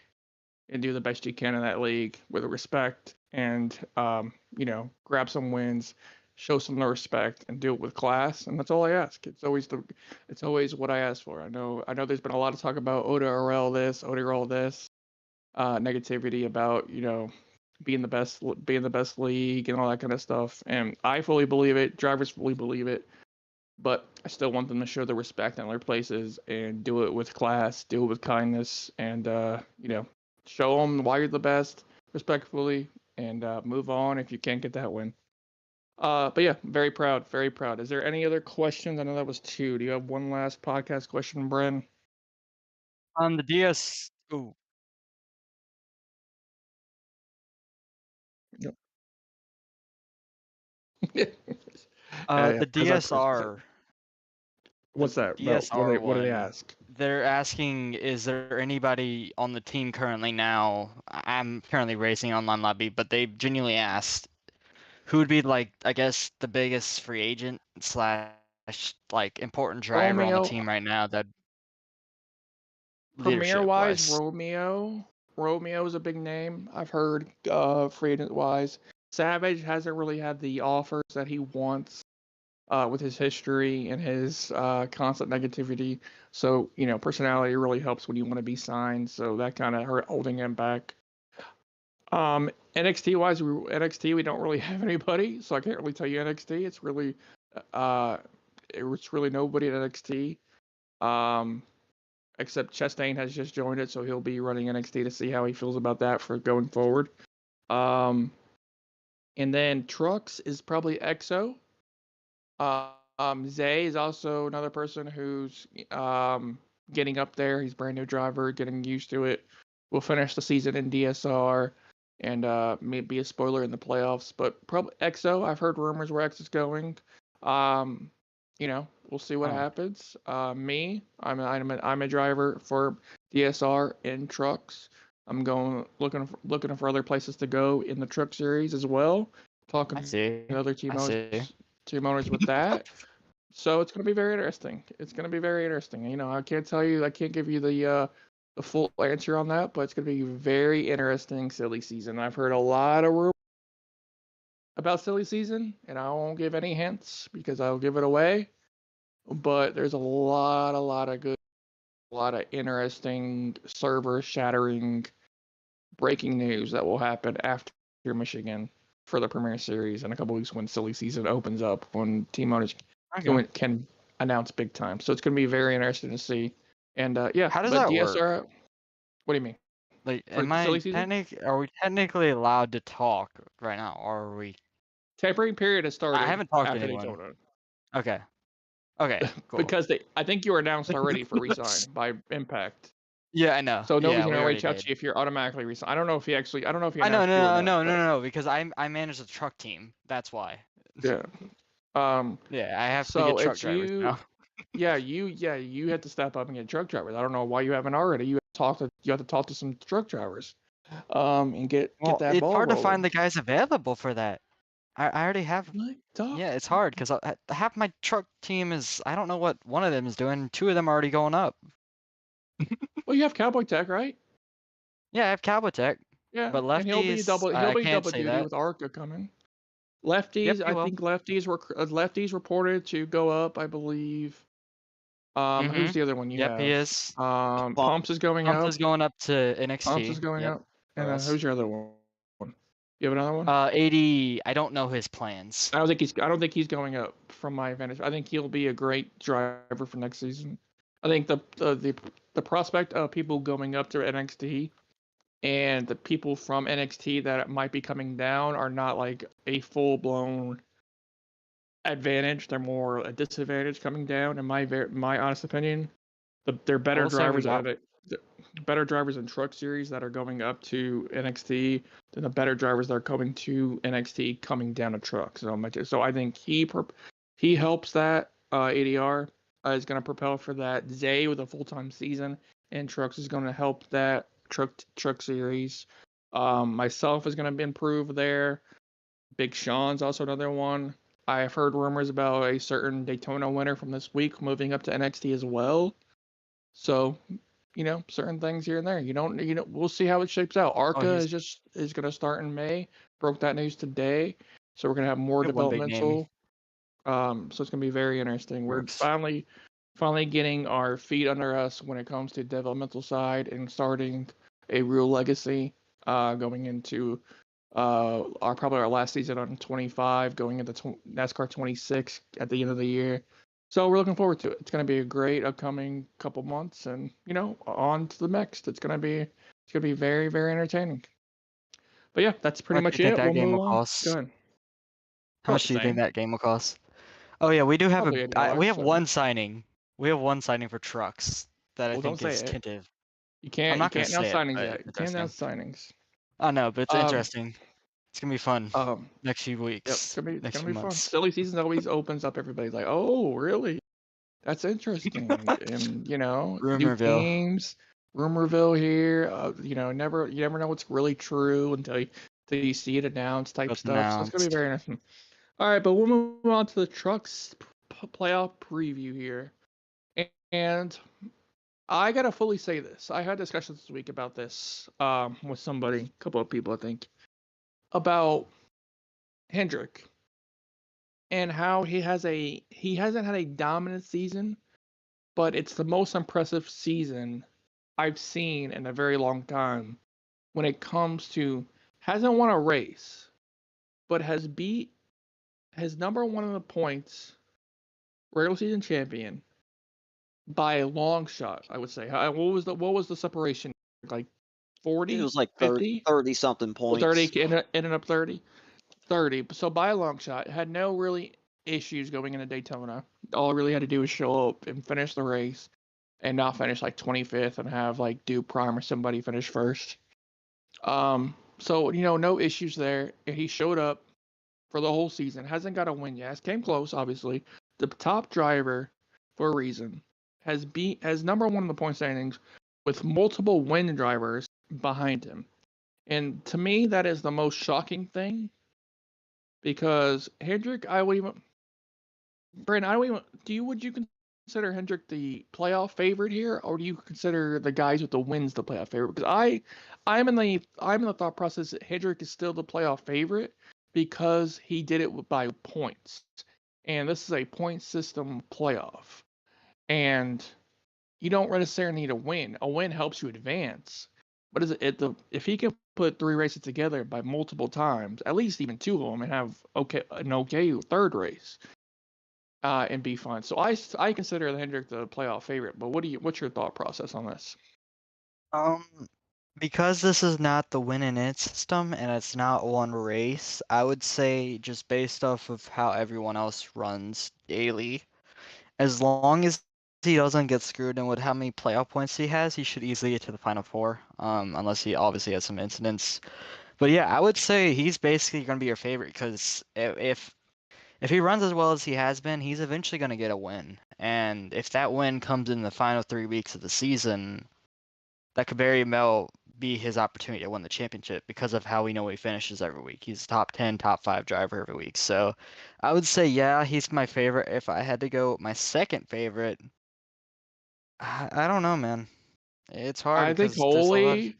and do the best you can in that league with respect and grab some wins, show some respect, and do it with class. And that's all I ask. It's always what I ask for. I know there's been a lot of talk about ODRL this, negativity about being the best league and all that kind of stuff. And I fully believe it. Drivers fully believe it. But I still want them to show the respect in other places and do it with class, do it with kindness, and show them why you're the best respectfully, and move on if you can't get that win. But yeah, very proud, very proud. Is there any other questions? I know that was 2. Do you have one last podcast question, Bren? On the DS. Ooh. Yeah, The because DSR. what's The that? DSR What do they one. ask? They're asking, is there anybody on the team currently now? I'm currently racing online lobby, but they genuinely asked who would be like, I guess, the biggest free agent slash like important driver on the Romeo, team right now that Premier leadership wise, wise. Romeo is a big name. I've heard free agent wise. Savage hasn't really had the offers that he wants with his history and his constant negativity. So, personality really helps when you want to be signed. So that kind of hurt holding him back. NXT wise, we don't really have anybody, so I can't really tell you NXT. It's really nobody at NXT. Except Chastain has just joined it, so he'll be running NXT to see how he feels about that for going forward. And then Trucks is probably EXO. Zay is also another person who's getting up there. He's a brand new driver, getting used to it. We'll finish the season in DSR and maybe a spoiler in the playoffs, but probably EXO. I've heard rumors where EXO's going. We'll see what happens. I'm a driver for DSR and trucks. I'm looking for other places to go in the truck series as well. Talking to other team owners with that. So it's going to be very interesting. I can't give you the full answer on that, but it's going to be a very interesting silly season. I've heard a lot of rumors about silly season, and I won't give any hints because I'll give it away. But there's a lot of interesting server-shattering breaking news that will happen after Michigan for the Premier Series in a couple weeks when silly season opens up, when team owners can announce big time. So it's going to be very interesting to see. And yeah, how does but that DSR, work? What do you mean? Like, For silly season? are we technically allowed to talk right now, or are we? Tapering period has started. I haven't talked to after anyone. Daytona. Okay, cool. Because I think you were announced already for resign by Impact. Yeah, I know. So nobody's we gonna already reach out did. to you if you're automatically resigned. I don't know if he I know, announced you or not. no, because I manage the truck team. That's why. Yeah. Yeah, I have to So get truck it's drivers you. now. You had to step up and get truck drivers. I don't know why you haven't already. You have to talk to some truck drivers, and get that It's ball hard rolling. to find the guys available for that. I already have. Like, dog. Yeah, it's hard because half my truck team is. I don't know what one of them is doing. 2 of them are already going up. Well, you have Cowboy Tech, right? Yeah, I have Cowboy Tech. Yeah, But and he'll be lefties, double. He'll I be can't double say duty that. with Arca coming. Yep, Lefties, he I will. think lefties reported to go up. I believe. Who's the other one you Yep, have? he is. Pumps is going Pumps up. is going up to Pumps is NXT. going Yep. up. And who's your other one? You have another one? 80. I don't know his plans. I don't think he's going up from my advantage. I think he'll be a great driver for next season. I think the prospect of people going up to NXT and the people from NXT that might be coming down are not like a full blown advantage. They're more a disadvantage coming down. In my honest opinion, they're better drivers better drivers in Truck Series that are going up to NXT than the better drivers that are coming to NXT coming down to Truck. So I think he helps that. ADR is going to propel for that. Zay with a full-time season and Trucks is going to help that Truck Series. Myself is going to improve there. Big Sean's also another one. I've heard rumors about a certain Daytona winner from this week moving up to NXT as well. So, certain things here and there. We'll see how it shapes out. Arca is going to start in May. Broke that news today. So we're going to have more developmental. So it's going to be very interesting. We're finally getting our feet under us when it comes to developmental side and starting a real legacy going into probably our last season on 25, going into NASCAR 26 at the end of the year. So we're looking forward to it. It's going to be a great upcoming couple months, and on to the next. It's going to be very, very entertaining. But yeah, that's pretty much it. We'll move on. Go ahead. How much do you Same. think that game will cost? Oh yeah, we do have Probably $8, we have so- one signing. We have one signing for trucks that I Well, don't think is say it. tentative. You I'm can't. You not gonna can't announce say it, signings but yet. it's You can't interesting. announce signings. I know, but it's Um, interesting. It's gonna be fun Um. next few Yep. weeks, It's next gonna few be fun. months. Silly season always opens up. Everybody's like, "Oh, really? That's interesting." And new Rumorville. games, Rumorville here. You never know what's really true until you see it announced type Both stuff. So it's gonna be announced. very interesting. All right, but we'll move on to the trucks playoff preview here, and I gotta fully say this. I had discussions this week about this with somebody, a couple of people, I think, about Hendrick and how he hasn't had a dominant season, but it's the most impressive season I've seen in a very long time when it comes to hasn't won a race, but has number one in the points, regular season champion by a long shot, I would say. What was the separation? Like It 40, was like 50? 30 something Well, 30 points. ended up 30. 30. So by a long shot, had no really issues going into Daytona. All I really had to do was show up and finish the race and not finish like 25th and have like Duke Prime or somebody finish first. So no issues there. And he showed up for the whole season. Hasn't got a win yet. Came close, obviously. The top driver for a reason has number one in the point standings with multiple win drivers behind him. And to me, that is the most shocking thing because Hendrick, Brandon, would you consider Hendrick the playoff favorite here, or do you consider the guys with the wins the playoff favorite? Because I'm in the thought process that Hendrick is still the playoff favorite because he did it by points, and this is a point system playoff, and you don't necessarily need a win. A win helps you advance, but if he can put three races together by multiple times, at least even two of them, and have an okay third race, and be fun. So I consider the Hendrick the playoff favorite. But what's your thought process on this? Um, because this is not the win in it system and it's not one race, I would say just based off of how everyone else runs daily, as long as he doesn't get screwed in with how many playoff points he has, he should easily get to the final four. Unless he obviously has some incidents. But yeah, I would say he's basically gonna be your favorite because if he runs as well as he has been, he's eventually gonna get a win. And if that win comes in the final 3 weeks of the season, that could very well be his opportunity to win the championship because of how we know he finishes every week. He's top 10, top 5 driver every week. So I would say, yeah, he's my favorite. If I had to go my second favorite, I don't know, man. It's hard I think because there's a lot.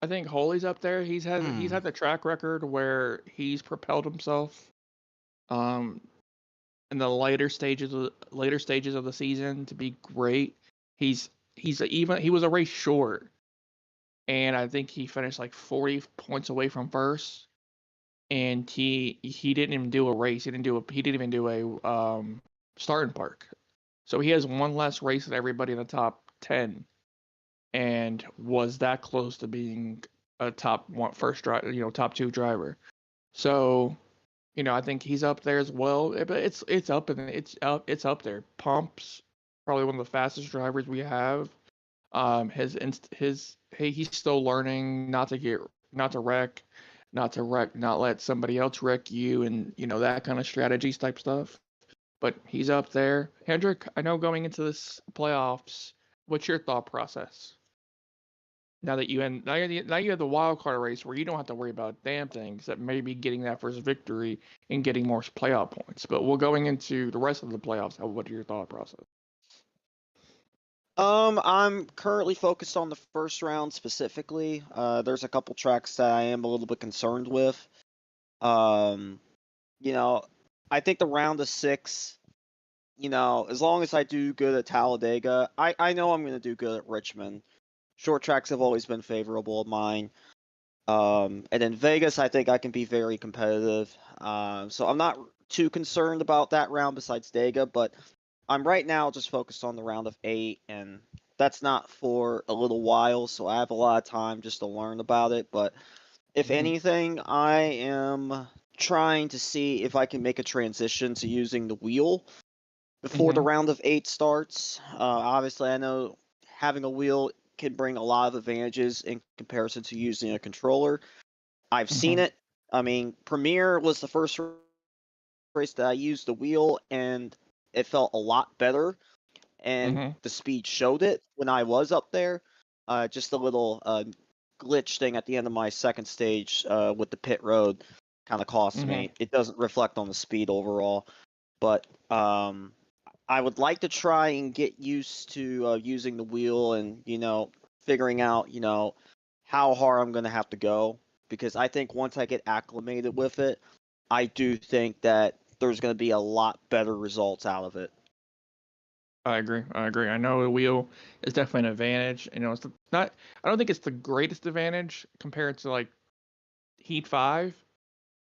I think Holy's up there. He's had the track record where he's propelled himself um in the later stages of the season to be great. He was a race short, and I think he finished like 40 points away from first. And he didn't even do a race. He didn't even do a starting park. So he has one less race than everybody in the top 10, and was that close to being a top one first driver, top two driver. So, I think he's up there as well. But it's up there. Pump's probably one of the fastest drivers we have. He's still learning not to wreck, not let somebody else wreck you, and that kind of strategies type stuff. But he's up there. Hendrick, I know going into this playoffs, what's your thought process? Now that now you have the wild card race where you don't have to worry about damn things that maybe getting that first victory and getting more playoff points. But we're going into the rest of the playoffs. What are your thought process? I'm currently focused on the first round specifically. There's a couple tracks that I am a little bit concerned with. Um, I think the round of 6, as long as I do good at Talladega, I know I'm going to do good at Richmond. Short tracks have always been favorable of mine. And then Vegas, I think I can be very competitive. So I'm not too concerned about that round besides Dega, but I'm right now just focused on the round of 8, and that's not for a little while, so I have a lot of time just to learn about it. But if anything, I am trying to see if I can make a transition to using the wheel before the round of 8 starts. Obviously, I know having a wheel can bring a lot of advantages in comparison to using a controller. I've seen it. I mean, Premiere was the first race that I used the wheel, and it felt a lot better, and the speed showed it when I was up there. Just a little glitch thing at the end of my second stage with the pit road kind of cost me. It doesn't reflect on the speed overall, but I would like to try and get used to using the wheel and, figuring out, how hard I'm going to have to go. Because I think once I get acclimated with it, I do think that there's going to be a lot better results out of it. I agree. I know the wheel is definitely an advantage. It's not. I don't think it's the greatest advantage compared to like Heat 5,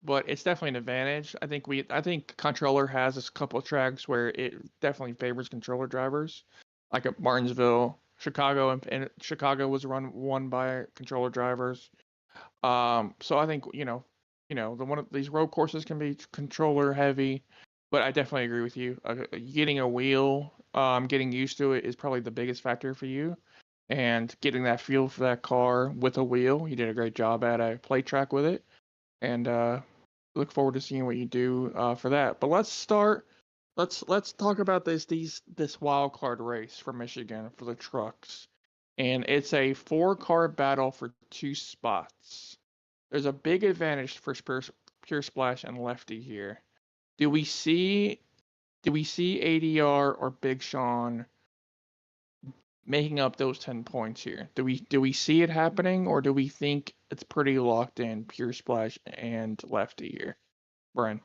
but it's definitely an advantage. I think controller has a couple of tracks where it definitely favors controller drivers, like at Martinsville, Chicago, and Chicago was won by controller drivers. So I think the one of these road courses can be controller heavy, but I definitely agree with you. Getting a wheel, getting used to it is probably the biggest factor for you, and getting that feel for that car with a wheel. You did a great job at a play track with it, and look forward to seeing what you do for that. But let's start. Let's talk about this wild card race for Michigan for the trucks, and it's a 4-car battle for 2 spots. There's a big advantage for Pure Splash and Lefty here. Do we see ADR or Big Sean making up those 10 points here? Do we see it happening, or do we think it's pretty locked in, Pure Splash and Lefty here? Brian.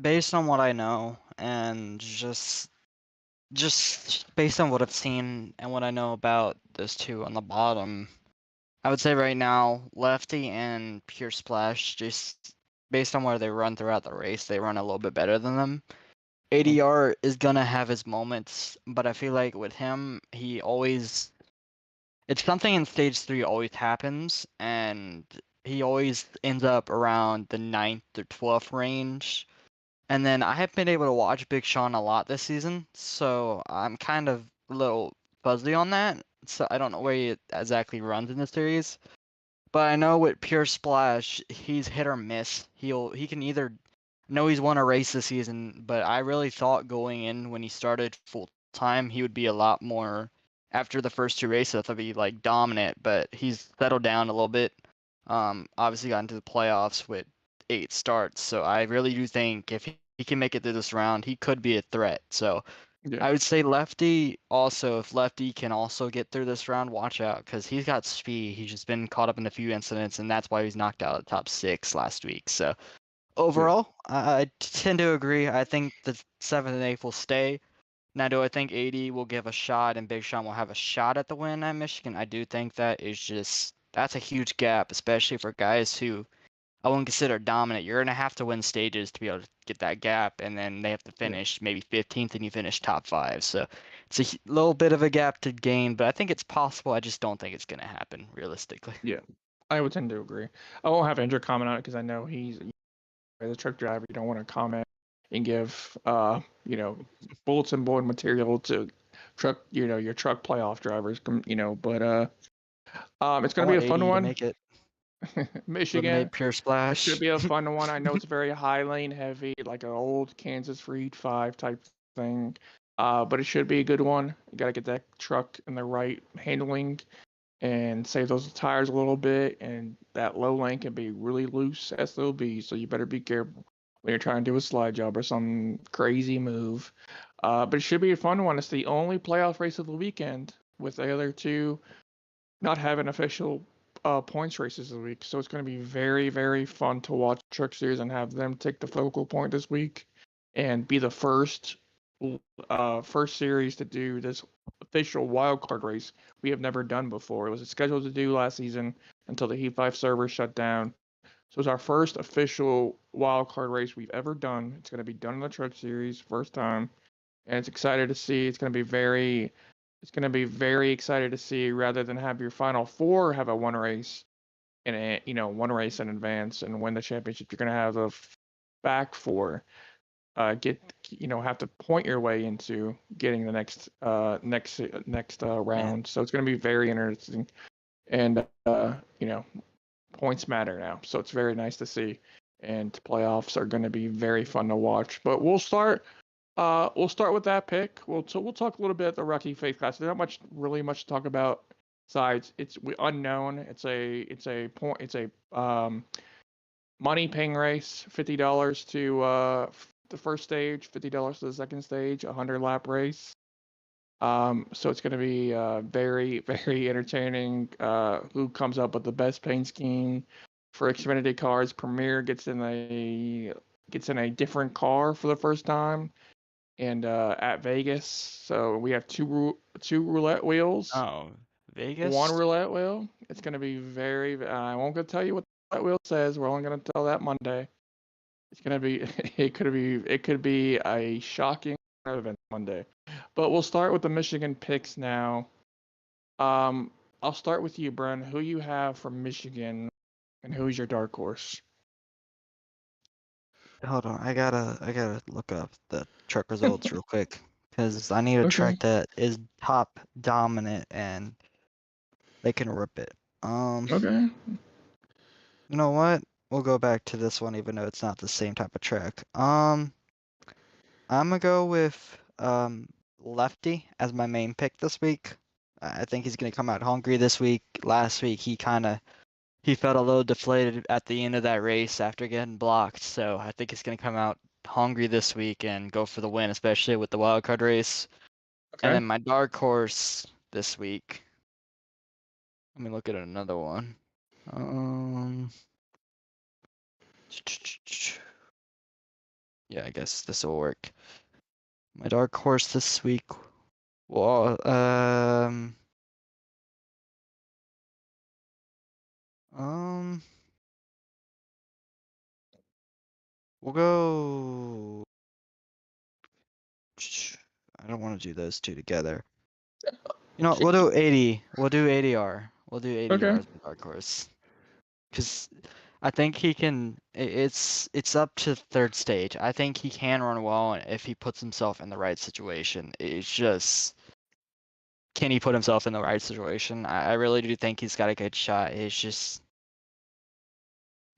Based on what I know and just based on what I've seen and what I know about those two on the bottom, I would say right now, Lefty and Pure Splash, just based on where they run throughout the race, they run a little bit better than them. ADR is gonna have his moments, but I feel like with him, it's something in stage 3 always happens, and he always ends up around the 9th or 12th range. And then I have been able to watch Big Sean a lot this season, so I'm kind of a little fuzzy on that. So I don't know where he exactly runs in the series. But I know with Pure Splash, he's hit or miss. He can either know he's won a race this season, but I really thought going in when he started full time he would be a lot more after the first 2 races, I thought he'd be like dominant, but he's settled down a little bit. Obviously got into the playoffs with 8 starts, so I really do think if he can make it through this round, he could be a threat. So Yeah. I would say Lefty also, if Lefty can also get through this round, watch out, because he's got speed. He's just been caught up in a few incidents, and that's why he's knocked out of the top 6 last week. So overall, I tend to agree. I think the 7th and 8th will stay. Now, do I think 80 will give a shot and Big Sean will have a shot at the win at Michigan? I do think that's a huge gap, especially for guys who I wouldn't consider dominant. You're going to have to win stages to be able to get that gap, and then they have to finish maybe 15th and you finish top 5. So it's a little bit of a gap to gain, but I think it's possible. I just don't think it's going to happen realistically. Yeah, I would tend to agree. I won't have Andrew comment on it because I know he's as a truck driver. You don't want to comment and give bulletin board material to your truck playoff drivers. But it's gonna be a fun To one. make it Michigan. eliminate Pure It Splash. should be a fun one. I know it's very high lane heavy, like an old Kansas for Heat 5 type thing. But it should be a good one. You got to get that truck in the right handling and save those tires a little bit. And that low lane can be really loose SOB, so you better be careful when you're trying to do a slide job or some crazy move. But it should be a fun one. It's the only playoff race of the weekend, with the other 2 not having official points races this week. So it's going to be very, very fun to watch Truck Series and have them take the focal point this week and be the first series to do this official wildcard race we have never done before. It was scheduled to do last season until the Heat 5 server shut down. So it's our first official wildcard race we've ever done. It's going to be done in the Truck Series, first time. And it's excited to see. It's going to be very excited to see, rather than have your final 4 have a 1 race, in one race in advance and win the championship, you're going to have the back four have to point your way into getting the next round. So it's going to be very interesting, and points matter now. So it's very nice to see, and playoffs are going to be very fun to watch. But we'll start with that pick. We'll talk a little bit at the rookie faith class. There's not really much to talk about. Besides, it's unknown. It's a money paying race. $50 to the first stage, $50 to the second stage, 100-lap race. So it's going to be very, very entertaining. Who comes up with the best paint scheme for Xfinity cars? Premier gets in a different car for the first time, and at Vegas. So we have two roulette wheels. Oh, Vegas. One roulette wheel. It's going to be very. I won't go tell you what the roulette wheel says. We're only going to tell that Monday. It's gonna be. It could be a shocking event Monday. But we'll start with the Michigan picks now. I'll start with you, Bren. Who you have from Michigan, and who's your dark horse? Hold on, I gotta look up the truck results real quick because I need a Okay. truck that is top dominant and they can rip it. Okay. You know what? We'll go back to this one even though it's not the same type of track. I'm gonna go with Lefty as my main pick this week. I think he's gonna come out hungry this week. Last week he felt a little deflated at the end of that race after getting blocked. So I think he's gonna come out hungry this week and go for the win, especially with the wild card race. Okay. And then my dark horse this week. Let me look at another one. Yeah, I guess this will work. My dark horse this week. Well, we'll go. I don't want to do those two together. You know, we'll do 80. We'll do 80R. We'll do 80R Okay. as the dark horse. Because I think he can. It's up to third stage. I think he can run well if he puts himself in the right situation. It's just, can he put himself in the right situation? I really do think he's got a good shot. It's just,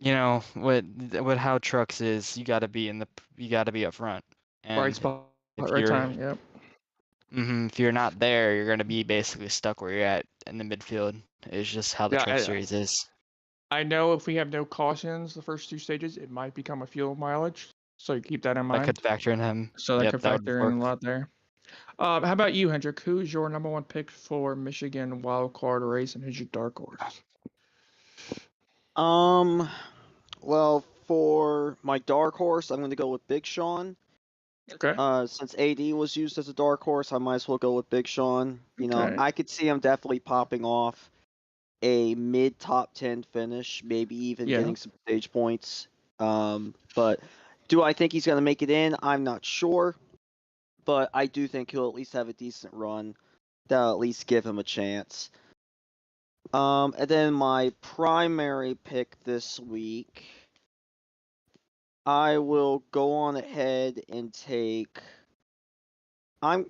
with how trucks is, you got to be up front. And Right spot, if right you're time. Yep. if you're not there, you're gonna be basically stuck where you're at in the midfield. It's just how the Yeah, truck series is. I know if we have no cautions the first two stages, it might become a fuel mileage. So you keep that in I mind. could factor in him. So that Yep, could that would factor in a work. lot there. How about you, Hendrik? Who's your number one pick for Michigan wild card race, and who's your dark horse? Well, for my dark horse, I'm going to go with Big Sean. Okay. Since AD was used as a dark horse, I might as well go with Big Sean. Okay. I could see him definitely popping off a mid top 10 finish, maybe even Yeah. getting some stage points. But do I think he's going to make it in? I'm not sure. But I do think he'll at least have a decent run. That'll at least give him a chance. And then my primary pick this week, I will go on ahead and take. I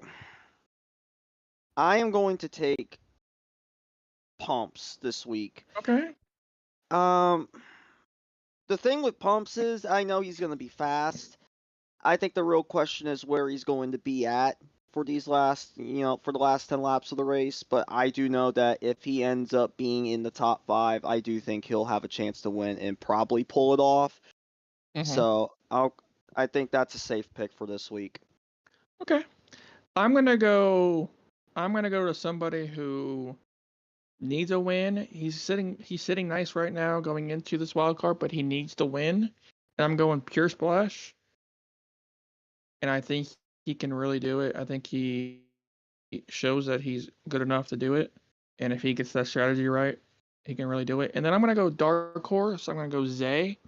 am going to take Pumps this week. Okay. The thing with Pumps is I know he's going to be fast. I think the real question is where he's going to be at for these last, for the last 10 laps of the race. But I do know that if he ends up being in the top 5, I do think he'll have a chance to win and probably pull it off. Mm-hmm. So I think that's a safe pick for this week. Okay. I'm gonna go to somebody who needs a win. He's sitting nice right now going into this wild card, but he needs to win. And I'm going Pure Splash. And I think he can really do it. I think he shows that he's good enough to do it. And if he gets that strategy right, he can really do it. And then I'm gonna go dark horse. I'm gonna go Zay,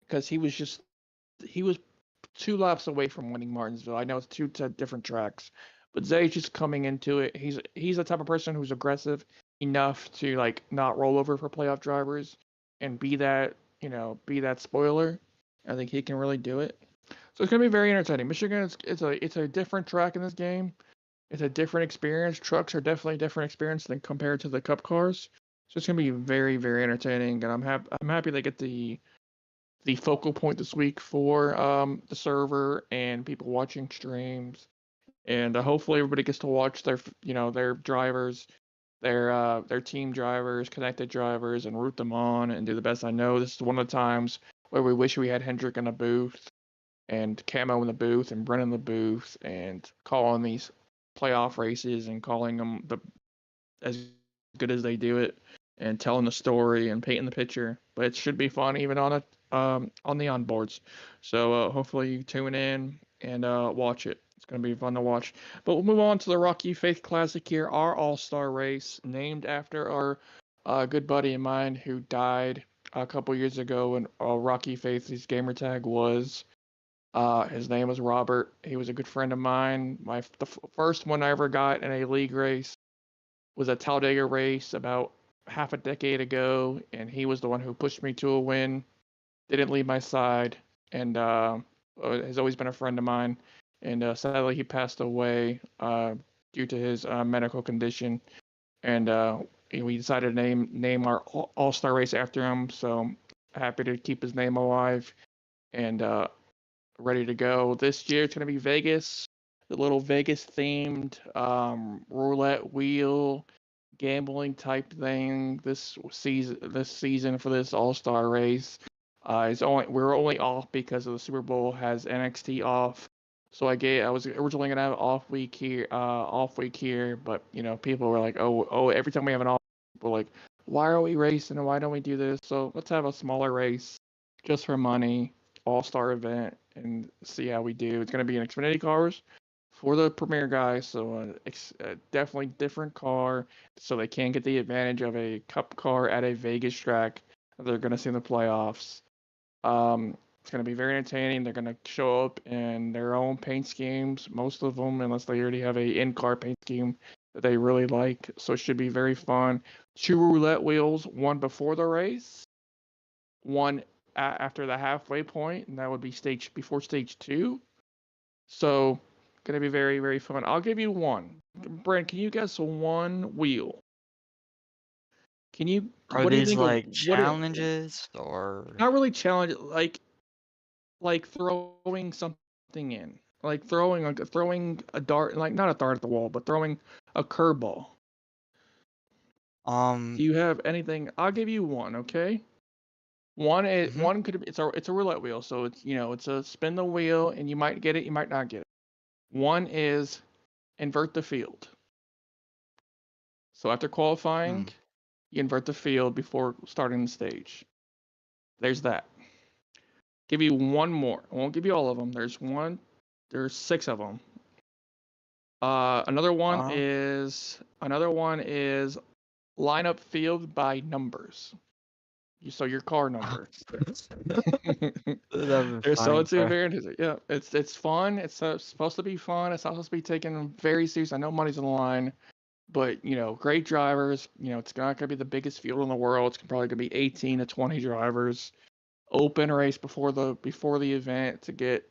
because he was 2 laps away from winning Martinsville. I know it's 2 different tracks, but Zay's just coming into it. He's the type of person who's aggressive enough to not roll over for playoff drivers. and be that spoiler. I think he can really do it. So it's gonna be very entertaining. Michigan, it's a different track in this game. It's a different experience. Trucks are definitely a different experience than compared to the Cup cars. So it's gonna be very, very entertaining, and I'm happy they get the focal point this week for the server and people watching streams, and hopefully everybody gets to watch their drivers, their team drivers, connected drivers, and root them on and do the best. I know this is one of the times where we wish we had Hendrick in the booth and Camo in the booth and Brennan in the booth and calling these playoff races and calling them as good as they do it and telling the story and painting the picture. But it should be fun even on the onboards. So hopefully you tune in and watch it. It's going to be fun to watch. But we'll move on to the Rocky Faith Classic here, our all-star race named after our good buddy of mine who died a couple years ago, and Rocky Faith, his gamer tag was. His name was Robert. He was a good friend of mine. The first one I ever got in a league race was a Talladega race about half a decade ago, and he was the one who pushed me to a win. Didn't leave my side, and has always been a friend of mine. And sadly, he passed away due to his medical condition. And we decided to name our all-star race after him. So happy to keep his name alive and ready to go. This year it's going to be Vegas, the little Vegas themed roulette wheel gambling type thing this season for this all-star race. We're only off because of the Super Bowl has NXT off. So I was originally gonna have an off week here, but people were like, oh, every time we have an off, we're like, why are we racing and why don't we do this? So let's have a smaller race, just for money, all-star event, and see how we do. It's gonna be an Xfinity cars for the Premier guys, so definitely different car, so they can't get the advantage of a Cup car at a Vegas track that they're gonna see in the playoffs. It's going to be very entertaining. They're going to show up in their own paint schemes, most of them, unless they already have a in-car paint scheme that they really like. So it should be very fun. 2 roulette wheels, one before the race, one after the halfway point, and that would be before stage 2. So going to be very, very fun. I'll give you one. Brent, can you guess one wheel? Are What do you these think like of challenges or not really challenge, like throwing something in, like throwing a dart, like not a dart at the wall, but throwing a curveball. Do you have anything? I'll give you one, okay? One could be, it's a roulette wheel, so it's a spin the wheel and you might get it, you might not get it. One is invert the field. So after qualifying, you invert the field before starting the stage. There's that. Give you one more. I won't give you all of them. There's 6 of them. Another one is line up field by numbers. So your car number. So it's very yeah. It's fun. It's supposed to be fun. It's not supposed to be taken very serious. I know money's on the line, but great drivers. It's not gonna be the biggest field in the world. It's probably gonna be 18 to 20 drivers. Open race before the event to get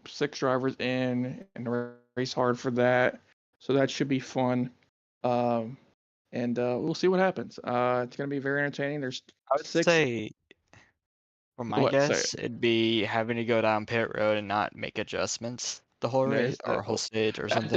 6 drivers in and race hard for that. So that should be fun. And we'll see what happens. It's gonna be very entertaining. There's I would 6. say, for Go my ahead, say guess, it'd be having to go down pit road and not make adjustments the whole race or whole stage or something.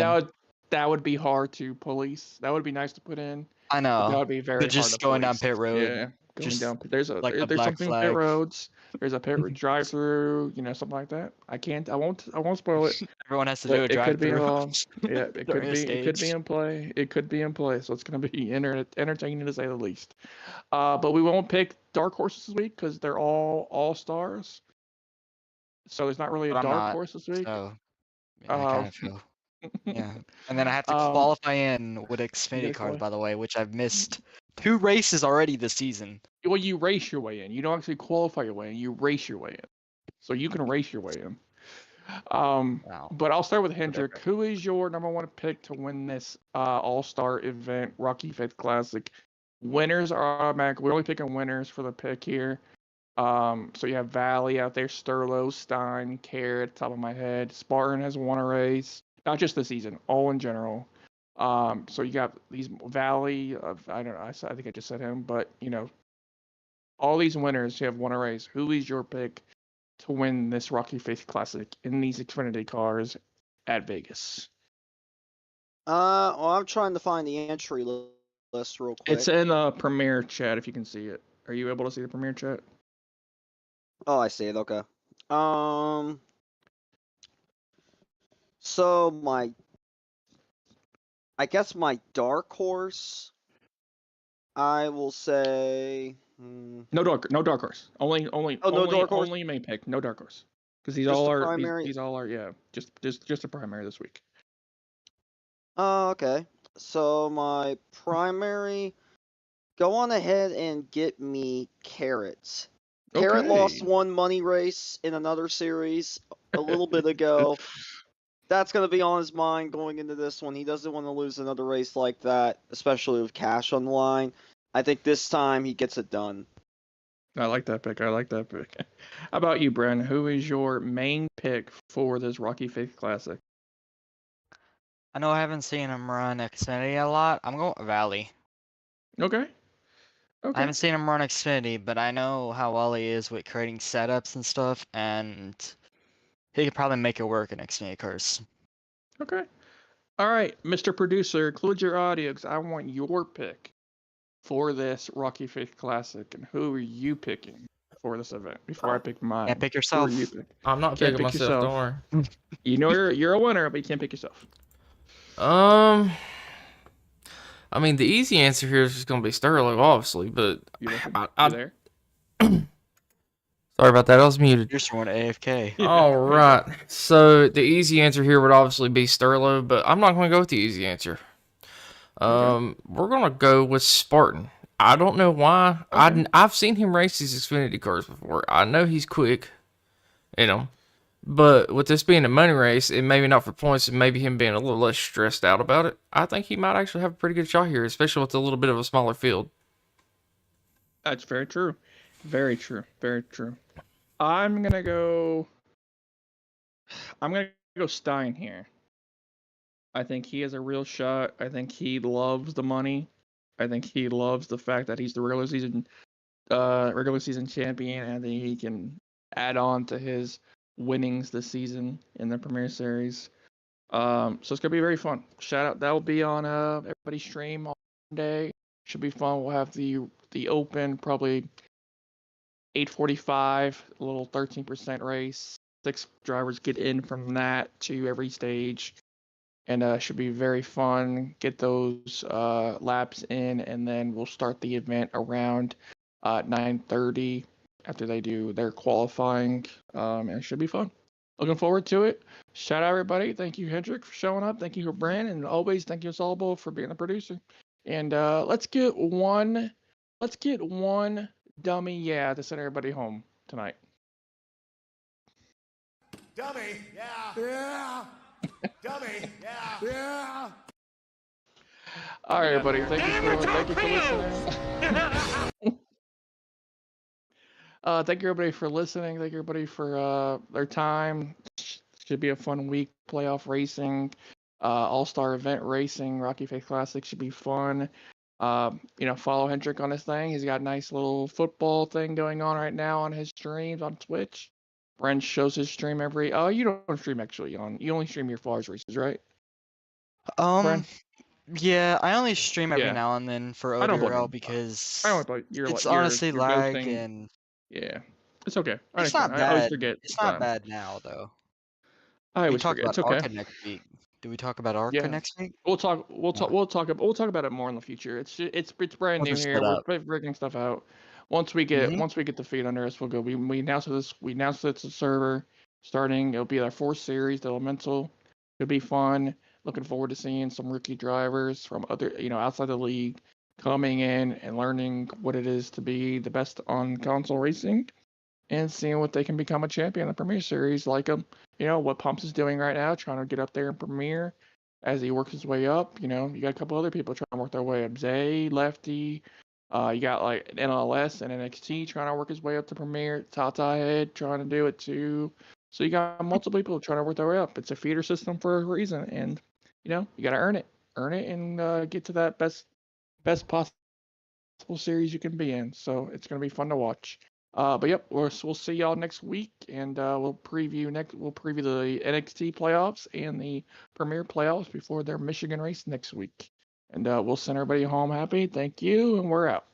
That would be hard to police. That would be nice to put in. I But that know, would be very but hard just to going down police. pit road, Yeah, going just down. like the There's black something pit flag. roads. There's a pit drive through. Something like that. I won't spoil it. Everyone has to But do a it could be drive-through involved. Yeah, it during could a be. It could be stage. in play. It could be in play. So it's gonna be entertaining to say the least. But we won't pick dark horses this week because they're all stars. So there's not really a But I'm dark not, horse this week. so yeah, I kind of feel. Yeah, and then I have to Um, qualify in with you Xfinity gotta cards, qualify. by the way, which I've missed 2 races already this season. Well, you race your way in. You don't actually qualify your way in. You race your way in. So you can race your way in. Wow. But I'll start with Hendrick. Whatever. Who is your number 1 pick to win this All-Star event, Rocky Faith Classic? Winners are automatic. We're only picking winners for the pick here. So you have Valley out there, Sterlo, Stein, Carrot, top of my head. Spartan has won a race, not just this season, all in general. So you got these Valley. I don't know. I think I just said him, but all these winners who have won a race. Who is your pick to win this Rocky Face Classic in these Xfinity cars at Vegas? Well, I'm trying to find the entry list real quick. It's in the Premiere chat if you can see it. Are you able to see the Premiere chat? Oh, I see it. Okay. So I guess my dark horse, I will say. No dark horse. Only. Oh, no dark horse? Only main pick. No dark horse. Because these Just all the are primary? these all are just a primary this week. Oh, okay. So my primary, go on ahead and get me Carrot. Carrot lost Okay. one money race in another series a little bit ago. That's going to be on his mind going into this one. He doesn't want to lose another race like that, especially with cash on the line. I think this time he gets it done. I like that pick. How about you, Bren? Who is your main pick for this Rocky Face Classic? I know I haven't seen him run Xfinity a lot. I'm going with Valley. Okay. I haven't seen him run Xfinity, but I know how well he is with creating setups and stuff, and he could probably make it work in Xfinity cars. Okay. All right, Mr. Producer, include your audio because I want your pick for this Rocky Face Classic. And who are you picking for this event before I pick mine? Can't pick Who yourself. are you picking? I'm not Can't picking pick myself. Don't worry. You know you're a winner, but you can't pick yourself. I mean, the easy answer here is just going to be Sterling, obviously, but You I there? sorry about that. I was muted. You're showing AFK. All right. So the easy answer here would obviously be Sterlo, but I'm not going to go with the easy answer. We're going to go with Spartan. I don't know why. Okay. I've seen him race these Xfinity cars before. I know he's quick, but with this being a money race, and maybe not for points, and maybe him being a little less stressed out about it, I think he might actually have a pretty good shot here, especially with a little bit of a smaller field. That's very true. Very true. Very true. I'm gonna go Stein here. I think he has a real shot. I think he loves the money. I think he loves the fact that he's the regular season champion, and I think he can add on to his winnings this season in the Premier Series. So it's gonna be very fun. Shout out, that will be on everybody's stream on Monday. Should be fun. We'll have the Open probably 8:45, a little 13% race. 6 drivers get in from that to every stage, and should be very fun. Get those laps in, and then we'll start the event around 9:30 after they do their qualifying. And it should be fun. Looking forward to it. Shout out everybody. Thank you, Hendrick, for showing up. Thank you, Brand, and always thank you, Salbo, for being the producer. And let's get one dummy to send everybody home tonight. Dummy, yeah. Dummy, yeah. All right, everybody. Thank you for listening. Thank you everybody for listening. Thank you everybody for their time. Should be a fun week. Playoff racing, all-star event racing, Rocky Face Classic should be fun. Follow Hendrick on his thing. He's got a nice little football thing going on right now on his streams on Twitch. Brent shows his stream every. Oh, you don't stream actually on. You only stream your Flowers races, right? Bren? Yeah, I only stream every Yeah. now and then for I don't blame ODRL you. because I don't blame you're it's you're- honestly you're lag ghosting. and Yeah, it's okay. I it's not understand. I always bad. forget. It's not bad now though. I We always talk forget. about It's okay. ARCA next week. Do we talk about ARCA Yeah. next week? We'll talk about it more in the future. It's brand Once new we're here. split up. We're figuring stuff out. Once we get the feed under us, we'll go. We announced this. We announced it's a server starting. It'll be our 4th series, the Elemental. It'll be fun. Looking forward to seeing some rookie drivers from other, outside the league coming in and learning what it is to be the best on console racing and seeing what they can become a champion in the Premier Series, like what Pumps is doing right now, trying to get up there in Premier as he works his way up. You got a couple other people trying to work their way up. Zay, Lefty, You got like NLS and NXT trying to work his way up to Premier. Tata Head trying to do it too. So you got multiple people trying to work their way up. It's a feeder system for a reason, and you know you got to earn it, and get to that best possible series you can be in. So it's gonna be fun to watch. But yep, we'll see y'all next week, and we'll preview the NXT playoffs and the Premier playoffs before their Michigan race next week. And we'll send everybody home happy. Thank you, and we're out.